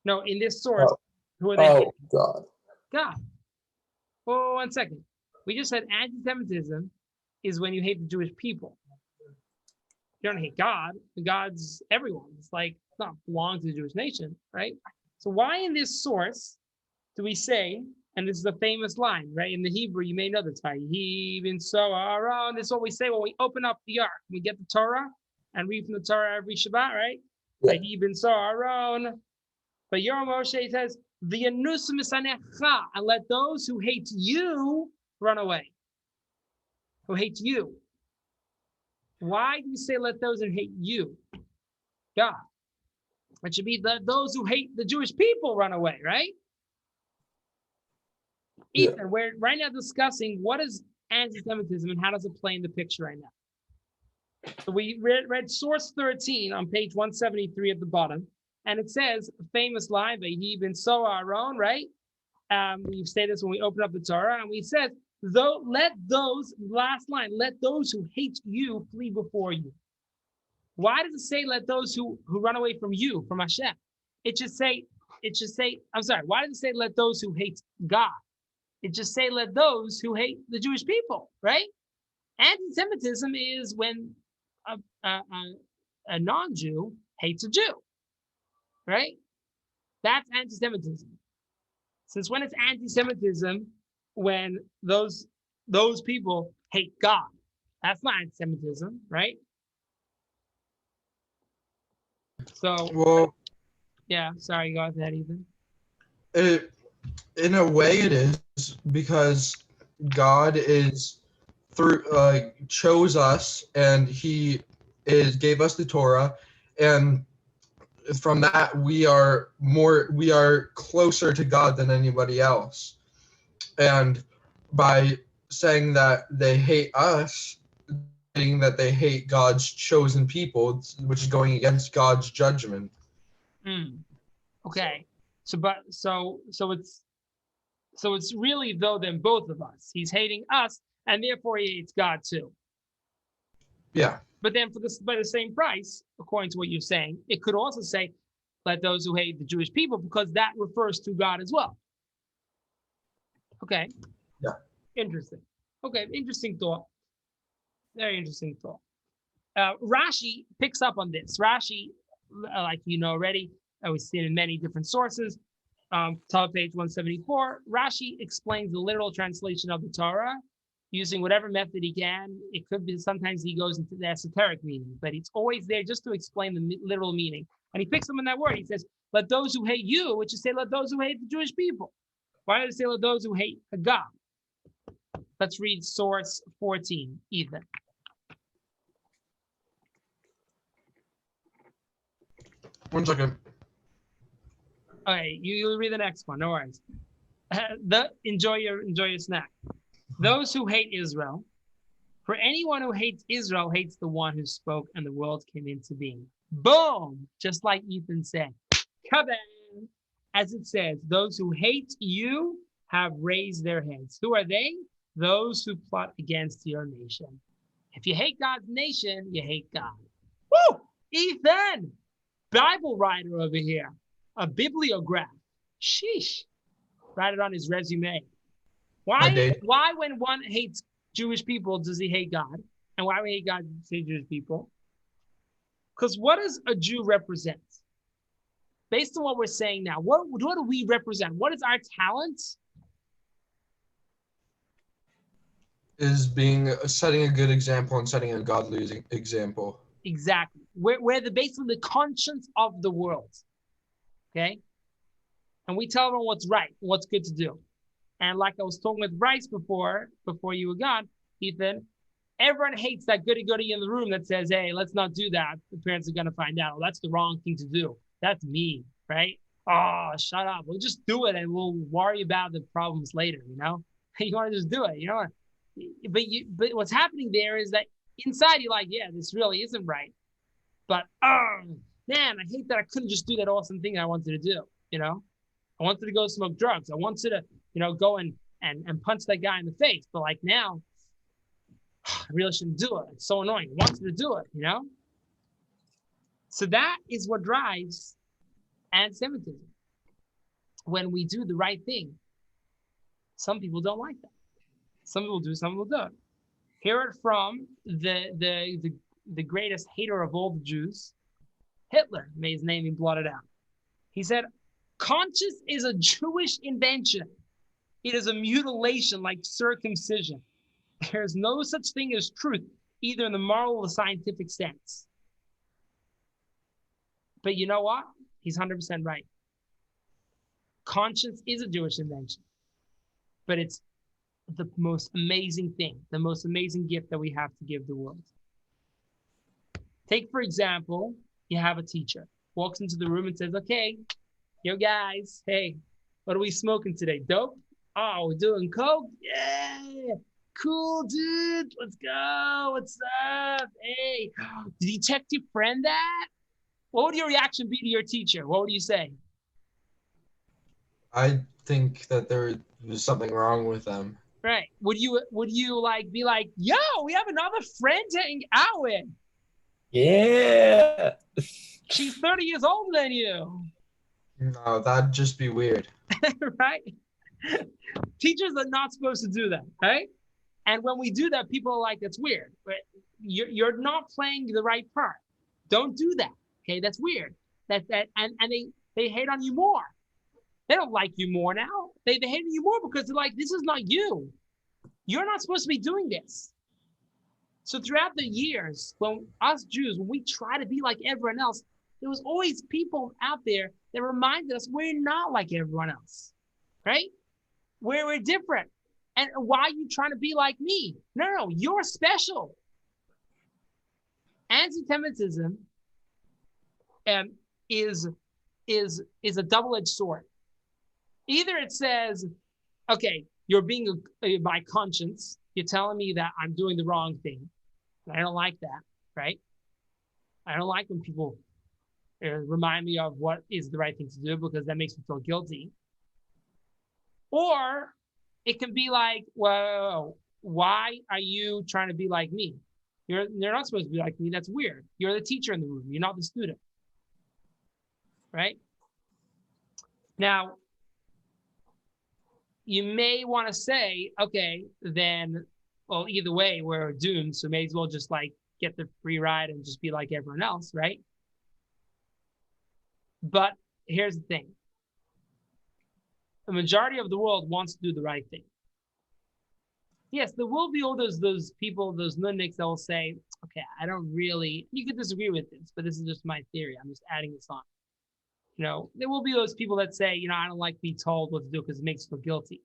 No, in this source, who are they Oh, hating? God. God. Oh, 1 second. We just said anti-Semitism is when you hate the Jewish people. You don't hate God. God's everyone. It's like, it's not belong to the Jewish nation, right? So why in this source do we say, and this is a famous line, right? In the Hebrew, you may know this, even so Aaron. This is what we say when we open up the ark. We get the Torah and read from the Torah every Shabbat, right? Yeah. Even so Aaron. But Yoram Moshe says, V'yanus misanecha, and let those who hate you run away. Who hate you. Why do you say let those who hate you? God. It should be those who hate the Jewish people run away, right? Yeah. Ethan, we're right now discussing what is anti-Semitism and how does it play in the picture right now. So we read source 13 on page 173 at the bottom, and it says a famous line by Ibn Aaron, right? We say this when we open up the Torah, and we said, let those, last line, let those who hate you flee before you. Why does it say let those who run away from you, from Hashem? It should say, I'm sorry, why does it say let those who hate God? It just say let those who hate the Jewish people, right? Anti-Semitism is when a non-Jew hates a Jew, right? That's anti-Semitism. Since when it's anti-Semitism when those people hate God? That's not anti-Semitism, right? So, Well, yeah, sorry, go ahead, Ethan. In a way it is, because God is chose us, and he gave us the Torah, and from that we are closer to God than anybody else. And by saying that they hate us, saying that they hate God's chosen people, which is going against God's judgment. Okay. So it's really though than both of us. He's hating us, and therefore he hates God too. Yeah. But then by the same price, according to what you're saying, it could also say, let those who hate the Jewish people, because that refers to God as well. Okay. Yeah. Interesting. Okay, interesting thought. Very interesting thought. Rashi picks up on this. Rashi, like you know already, we've seen in many different sources. Top page 174, Rashi explains the literal translation of the Torah using whatever method he can. It could be sometimes he goes into the esoteric meaning, but it's always there just to explain the literal meaning. And he picks up on that word. He says, let those who hate you, which is say, let those who hate the Jewish people. Why does it say, let those who hate God? Let's read source 14, Ethan. One second. Okay, you'll read the next one. No worries. Enjoy your snack. Those who hate Israel, for anyone who hates Israel hates the one who spoke and the world came into being. Boom! Just like Ethan said. Kabam! As it says, those who hate you have raised their heads. Who are they? Those who plot against your nation. If you hate God's nation, you hate God. Woo! Ethan! Bible writer over here. A bibliograph. Sheesh. Write it on his resume. Why when one hates Jewish people does he hate God? And why we hate God does he hate Jewish people? Because what does a Jew represent? Based on what we're saying now, what do we represent? What is our talent? Is setting a good example and setting a godly example. Exactly. We're basically the conscience of the world. Okay? And we tell them what's right, what's good to do. And like I was talking with Bryce before you were gone, Ethan, everyone hates that goody-goody in the room that says, hey, let's not do that. The parents are going to find out. Oh, that's the wrong thing to do. That's me, right? Oh, shut up. We'll just do it and we'll worry about the problems later, you know? You want to just do it, you know? But what's happening there is that inside you're like, yeah, this really isn't right. But oh man, I hate that I couldn't just do that awesome thing I wanted to do, you know? I wanted to go smoke drugs. I wanted to, you know, go and punch that guy in the face. But like now, I really shouldn't do it. It's so annoying. I wanted to do it, you know? So that is what drives anti-Semitism. When we do the right thing, some people don't like that. Some people do, some people don't. Hear it from the greatest hater of all the Jews, Hitler. May his name be blotted out. He said, conscience is a Jewish invention. It is a mutilation like circumcision. There is no such thing as truth, either in the moral or the scientific sense. But you know what? He's 100% right. Conscience is a Jewish invention, but it's the most amazing thing, the most amazing gift that we have to give the world. Take, for example, you have a teacher, walks into the room and says, okay, yo guys, hey, what are we smoking today? Dope? Oh, we're doing coke? Yeah, cool, dude. Let's go. What's up? Hey, did you text your friend that? What would your reaction be to your teacher? What would you say? I think that there was something wrong with them. Right. Would you like be like, yo, we have another friend to hang out with? Yeah. She's 30 years older than you. No, that'd just be weird. Right? Teachers are not supposed to do that, right? And when we do that, people are like, that's weird. But you're not playing the right part. Don't do that. Okay, that's weird. And they hate on you more. They don't like you more now. They hate you more because they're like, this is not you. You're not supposed to be doing this. So throughout the years, when us Jews, when we try to be like everyone else, there was always people out there that reminded us we're not like everyone else, right? We're different. And why are you trying to be like me? No, you're special. Anti-Semitism is a double-edged sword. Either it says, okay, you're being my conscience. You're telling me that I'm doing the wrong thing. I don't like that, right? I don't like when people remind me of what is the right thing to do because that makes me feel guilty. Or it can be like, well, why are you trying to be like me? You're not supposed to be like me. That's weird. You're the teacher in the room. You're not the student, right? Now, you may want to say, okay, then, well, either way, we're doomed. So may as well just like get the free ride and just be like everyone else, right? But here's the thing. The majority of the world wants to do the right thing. Yes, there will be all those people, those nudniks that will say, okay, I don't really, you could disagree with this, but this is just my theory. I'm just adding this on. You know, there will be those people that say, you know, I don't like being told what to do because it makes me feel guilty.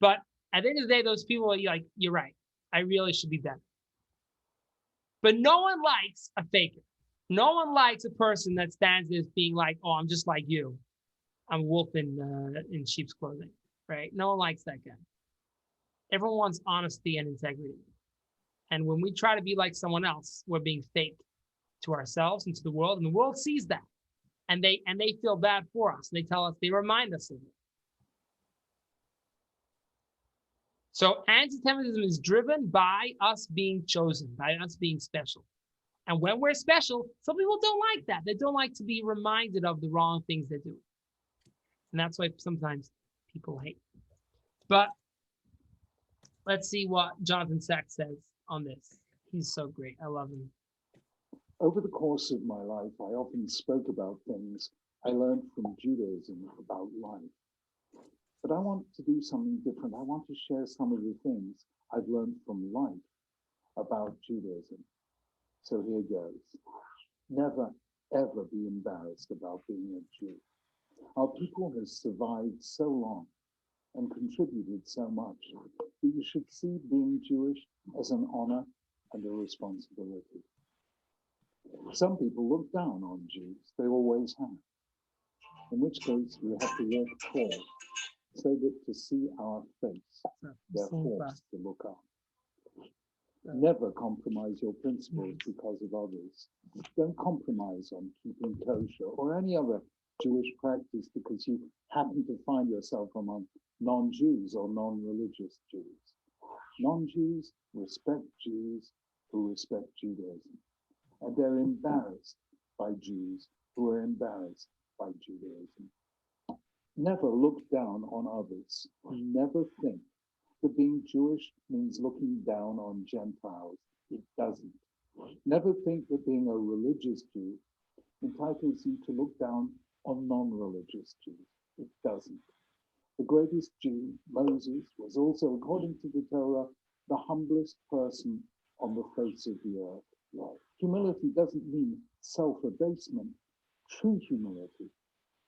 But at the end of the day, those people are like, you're right. I really should be better. But no one likes a faker. No one likes a person that stands there being like, oh, I'm just like you. I'm a wolf in sheep's clothing, right? No one likes that guy. Everyone wants honesty and integrity. And when we try to be like someone else, we're being fake to ourselves and to the world. And the world sees that. And they feel bad for us. They tell us, they remind us of it. So anti-Semitism is driven by us being chosen, by us being special. And when we're special, some people don't like that. They don't like to be reminded of the wrong things they do. And that's why sometimes people hate. But let's see what Jonathan Sachs says on this. He's so great. I love him. Over the course of my life, I often spoke about things I learned from Judaism about life. But I want to do something different. I want to share some of the things I've learned from life about Judaism. So here goes. Never, ever be embarrassed about being a Jew. Our people has survived so long and contributed so much that you should see being Jewish as an honor and a responsibility. Some people look down on Jews. They always have. in which case we have to walk tall, so that to see our face, they're forced to look up. Never compromise your principles because of others. Don't compromise on keeping kosher or any other Jewish practice because you happen to find yourself among non-Jews or non-religious Jews. Non-Jews respect Jews who respect Judaism, and they're embarrassed by Jews who are embarrassed by Judaism. Never look down on others. Never think that being Jewish means looking down on Gentiles. It doesn't. Never think that being a religious Jew entitles you to look down on non-religious Jews. It doesn't. The greatest Jew, Moses, was also, according to the Torah, the humblest person on the face of the earth. Humility doesn't mean self-abasement. True humility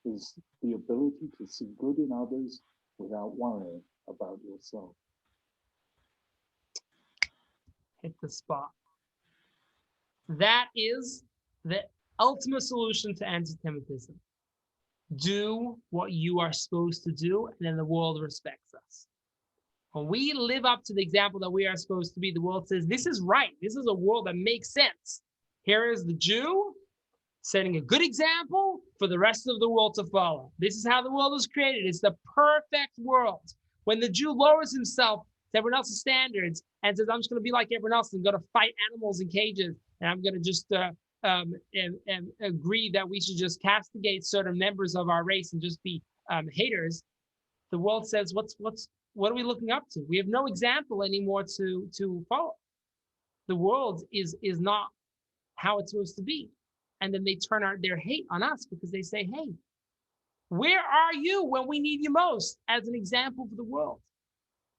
is the ability to see good in others without worrying about yourself. Hit the spot. That is the ultimate solution to anti-Semitism. Do what you are supposed to do, and then the world respects us. When we live up to the example that we are supposed to be, the world says, this is right. This is a world that makes sense. Here is the Jew setting a good example for the rest of the world to follow. This is how the world was created. It's the perfect world. When the Jew lowers himself to everyone else's standards and says, I'm just going to be like everyone else and go to fight animals in cages, and I'm going to just agree that we should just castigate certain members of our race and just be haters, the world says, what are we looking up to? We have no example anymore to follow. The world is not how it's supposed to be. And then they turn their hate on us because they say, hey, where are you when we need you most as an example for the world?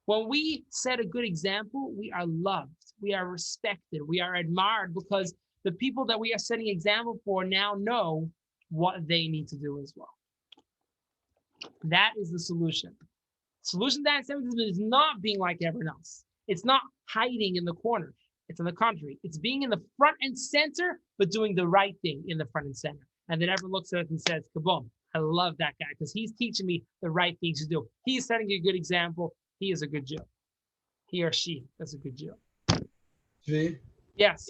When we set a good example, we are loved, we are respected, we are admired because the people that we are setting example for now know what they need to do as well. That is the solution. Solution to anti-Semitism is not being like everyone else. It's not hiding in the corner. It's on the contrary. It's being in the front and center, but doing the right thing in the front and center. And then everyone looks at us and says, kaboom, I love that guy because he's teaching me the right things to do. He's setting a good example. He is a good Jew. He or she is a good Jew. G, Yes.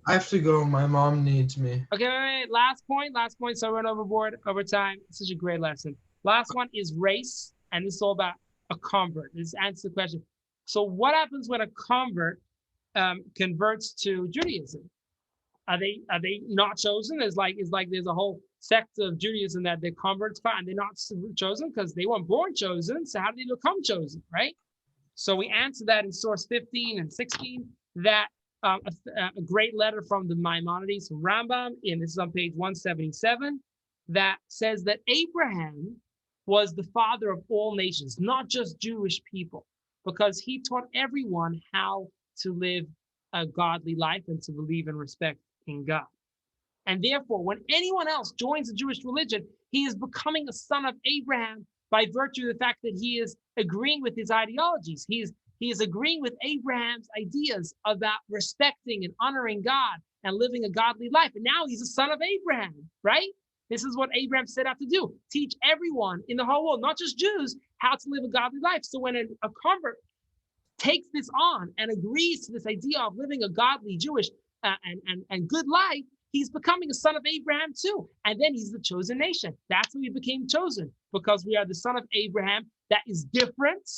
I have to go. My mom needs me. Okay, wait. Last point. So I went over time. It's such a great lesson. Last one is race. And this is all about a convert. This answers the question. So what happens when a convert converts to Judaism? Are they not chosen? It's like there's a whole sect of Judaism that they converts and they're not chosen because they weren't born chosen. So how do they become chosen, right? So we answer that in source 15 and 16 that a great letter from the Maimonides from Rambam, and this is on page 177, that says that Abraham was the father of all nations, not just Jewish people, because he taught everyone how to live a godly life and to believe and respect in God. And therefore, when anyone else joins the Jewish religion, he is becoming a son of Abraham by virtue of the fact that he is agreeing with his ideologies. He is agreeing with Abraham's ideas about respecting and honoring God and living a godly life. And now he's a son of Abraham, right? This is what Abraham set out to do, teach everyone in the whole world, not just Jews, how to live a godly life. So when a convert takes this on and agrees to this idea of living a godly Jewish and good life, he's becoming a son of Abraham too. And then he's the chosen nation. That's when we became chosen, because we are the son of Abraham that is different,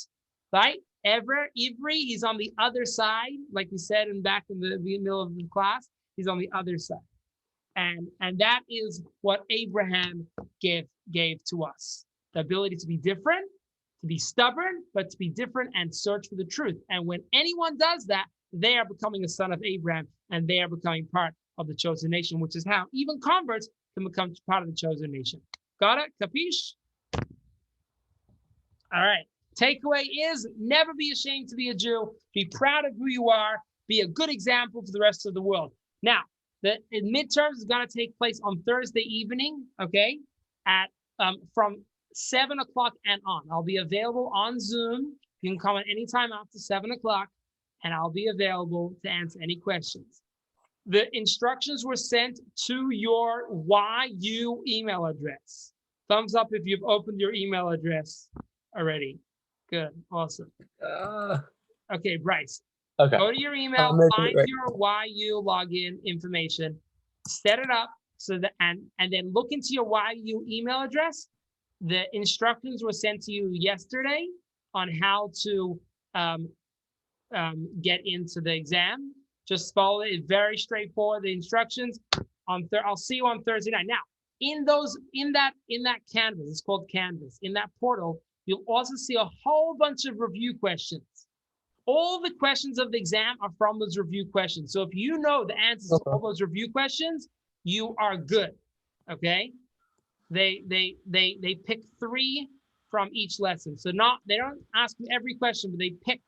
right? Ivri, he's on the other side, like we said back in the middle of the class, he's on the other side. And that is what Abraham gave to us. The ability to be different, to be stubborn, but to be different and search for the truth. And when anyone does that, they are becoming a son of Abraham and they are becoming part of the chosen nation, which is how even converts can become part of the chosen nation. Got it? Capiche? All right. Takeaway is never be ashamed to be a Jew. Be proud of who you are. Be a good example for the rest of the world. Now, the midterms is going to take place on Thursday evening, okay, at from 7 o'clock and on. I'll be available on Zoom. You can come at any time after 7 o'clock, and I'll be available to answer any questions. The instructions were sent to your YU email address. Thumbs up if you've opened your email address already. Good, awesome. Okay, Bryce, Okay. go to your email, making it find right your YU login information, set it up so that, and then look into your YU email address. The instructions were sent to you yesterday on how to get into the exam. Just follow it. It's very straightforward. The instructions. I'll see you on Thursday night. Now, in that Canvas, it's called Canvas. In that portal, you'll also see a whole bunch of review questions. All the questions of the exam are from those review questions. So if you know the answers to all those review questions, you are good. Okay. They pick 3 from each lesson. So they don't ask them every question, but they pick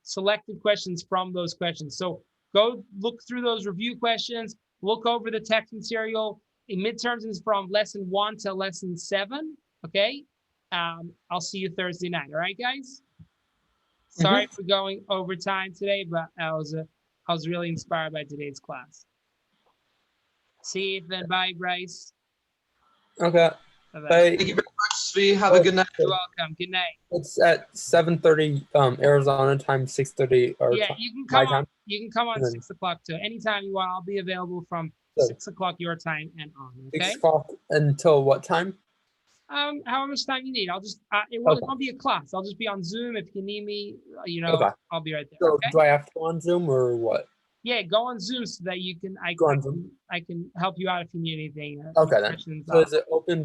selected questions from those questions. So go look through those review questions, look over the text material. In midterms is from lesson 1 to lesson 7. Okay. I'll see you Thursday night. All right, guys. Sorry for going over time today, but I was really inspired by today's class. See you then. Bye, Bryce. Okay. Bye-bye. Bye. Thank you very much, Svi. Have a good night. You're welcome. Good night. It's at 7:30 Arizona time, 6:30 our Yeah, time. you can my come on. time. You can come on And then- 6 o'clock too. Anytime you want, I'll be available from Good. 6 o'clock your time and on. 6 Okay. o'clock until what time? However much time you need. I'll just it won't be a class. I'll just be on Zoom if you need me. Okay. I'll be right there. So Okay. do I have to go on Zoom or what? Yeah, go on Zoom so that you can. Go on Zoom. I can help you out if you need anything. Okay then. Questions, So is it open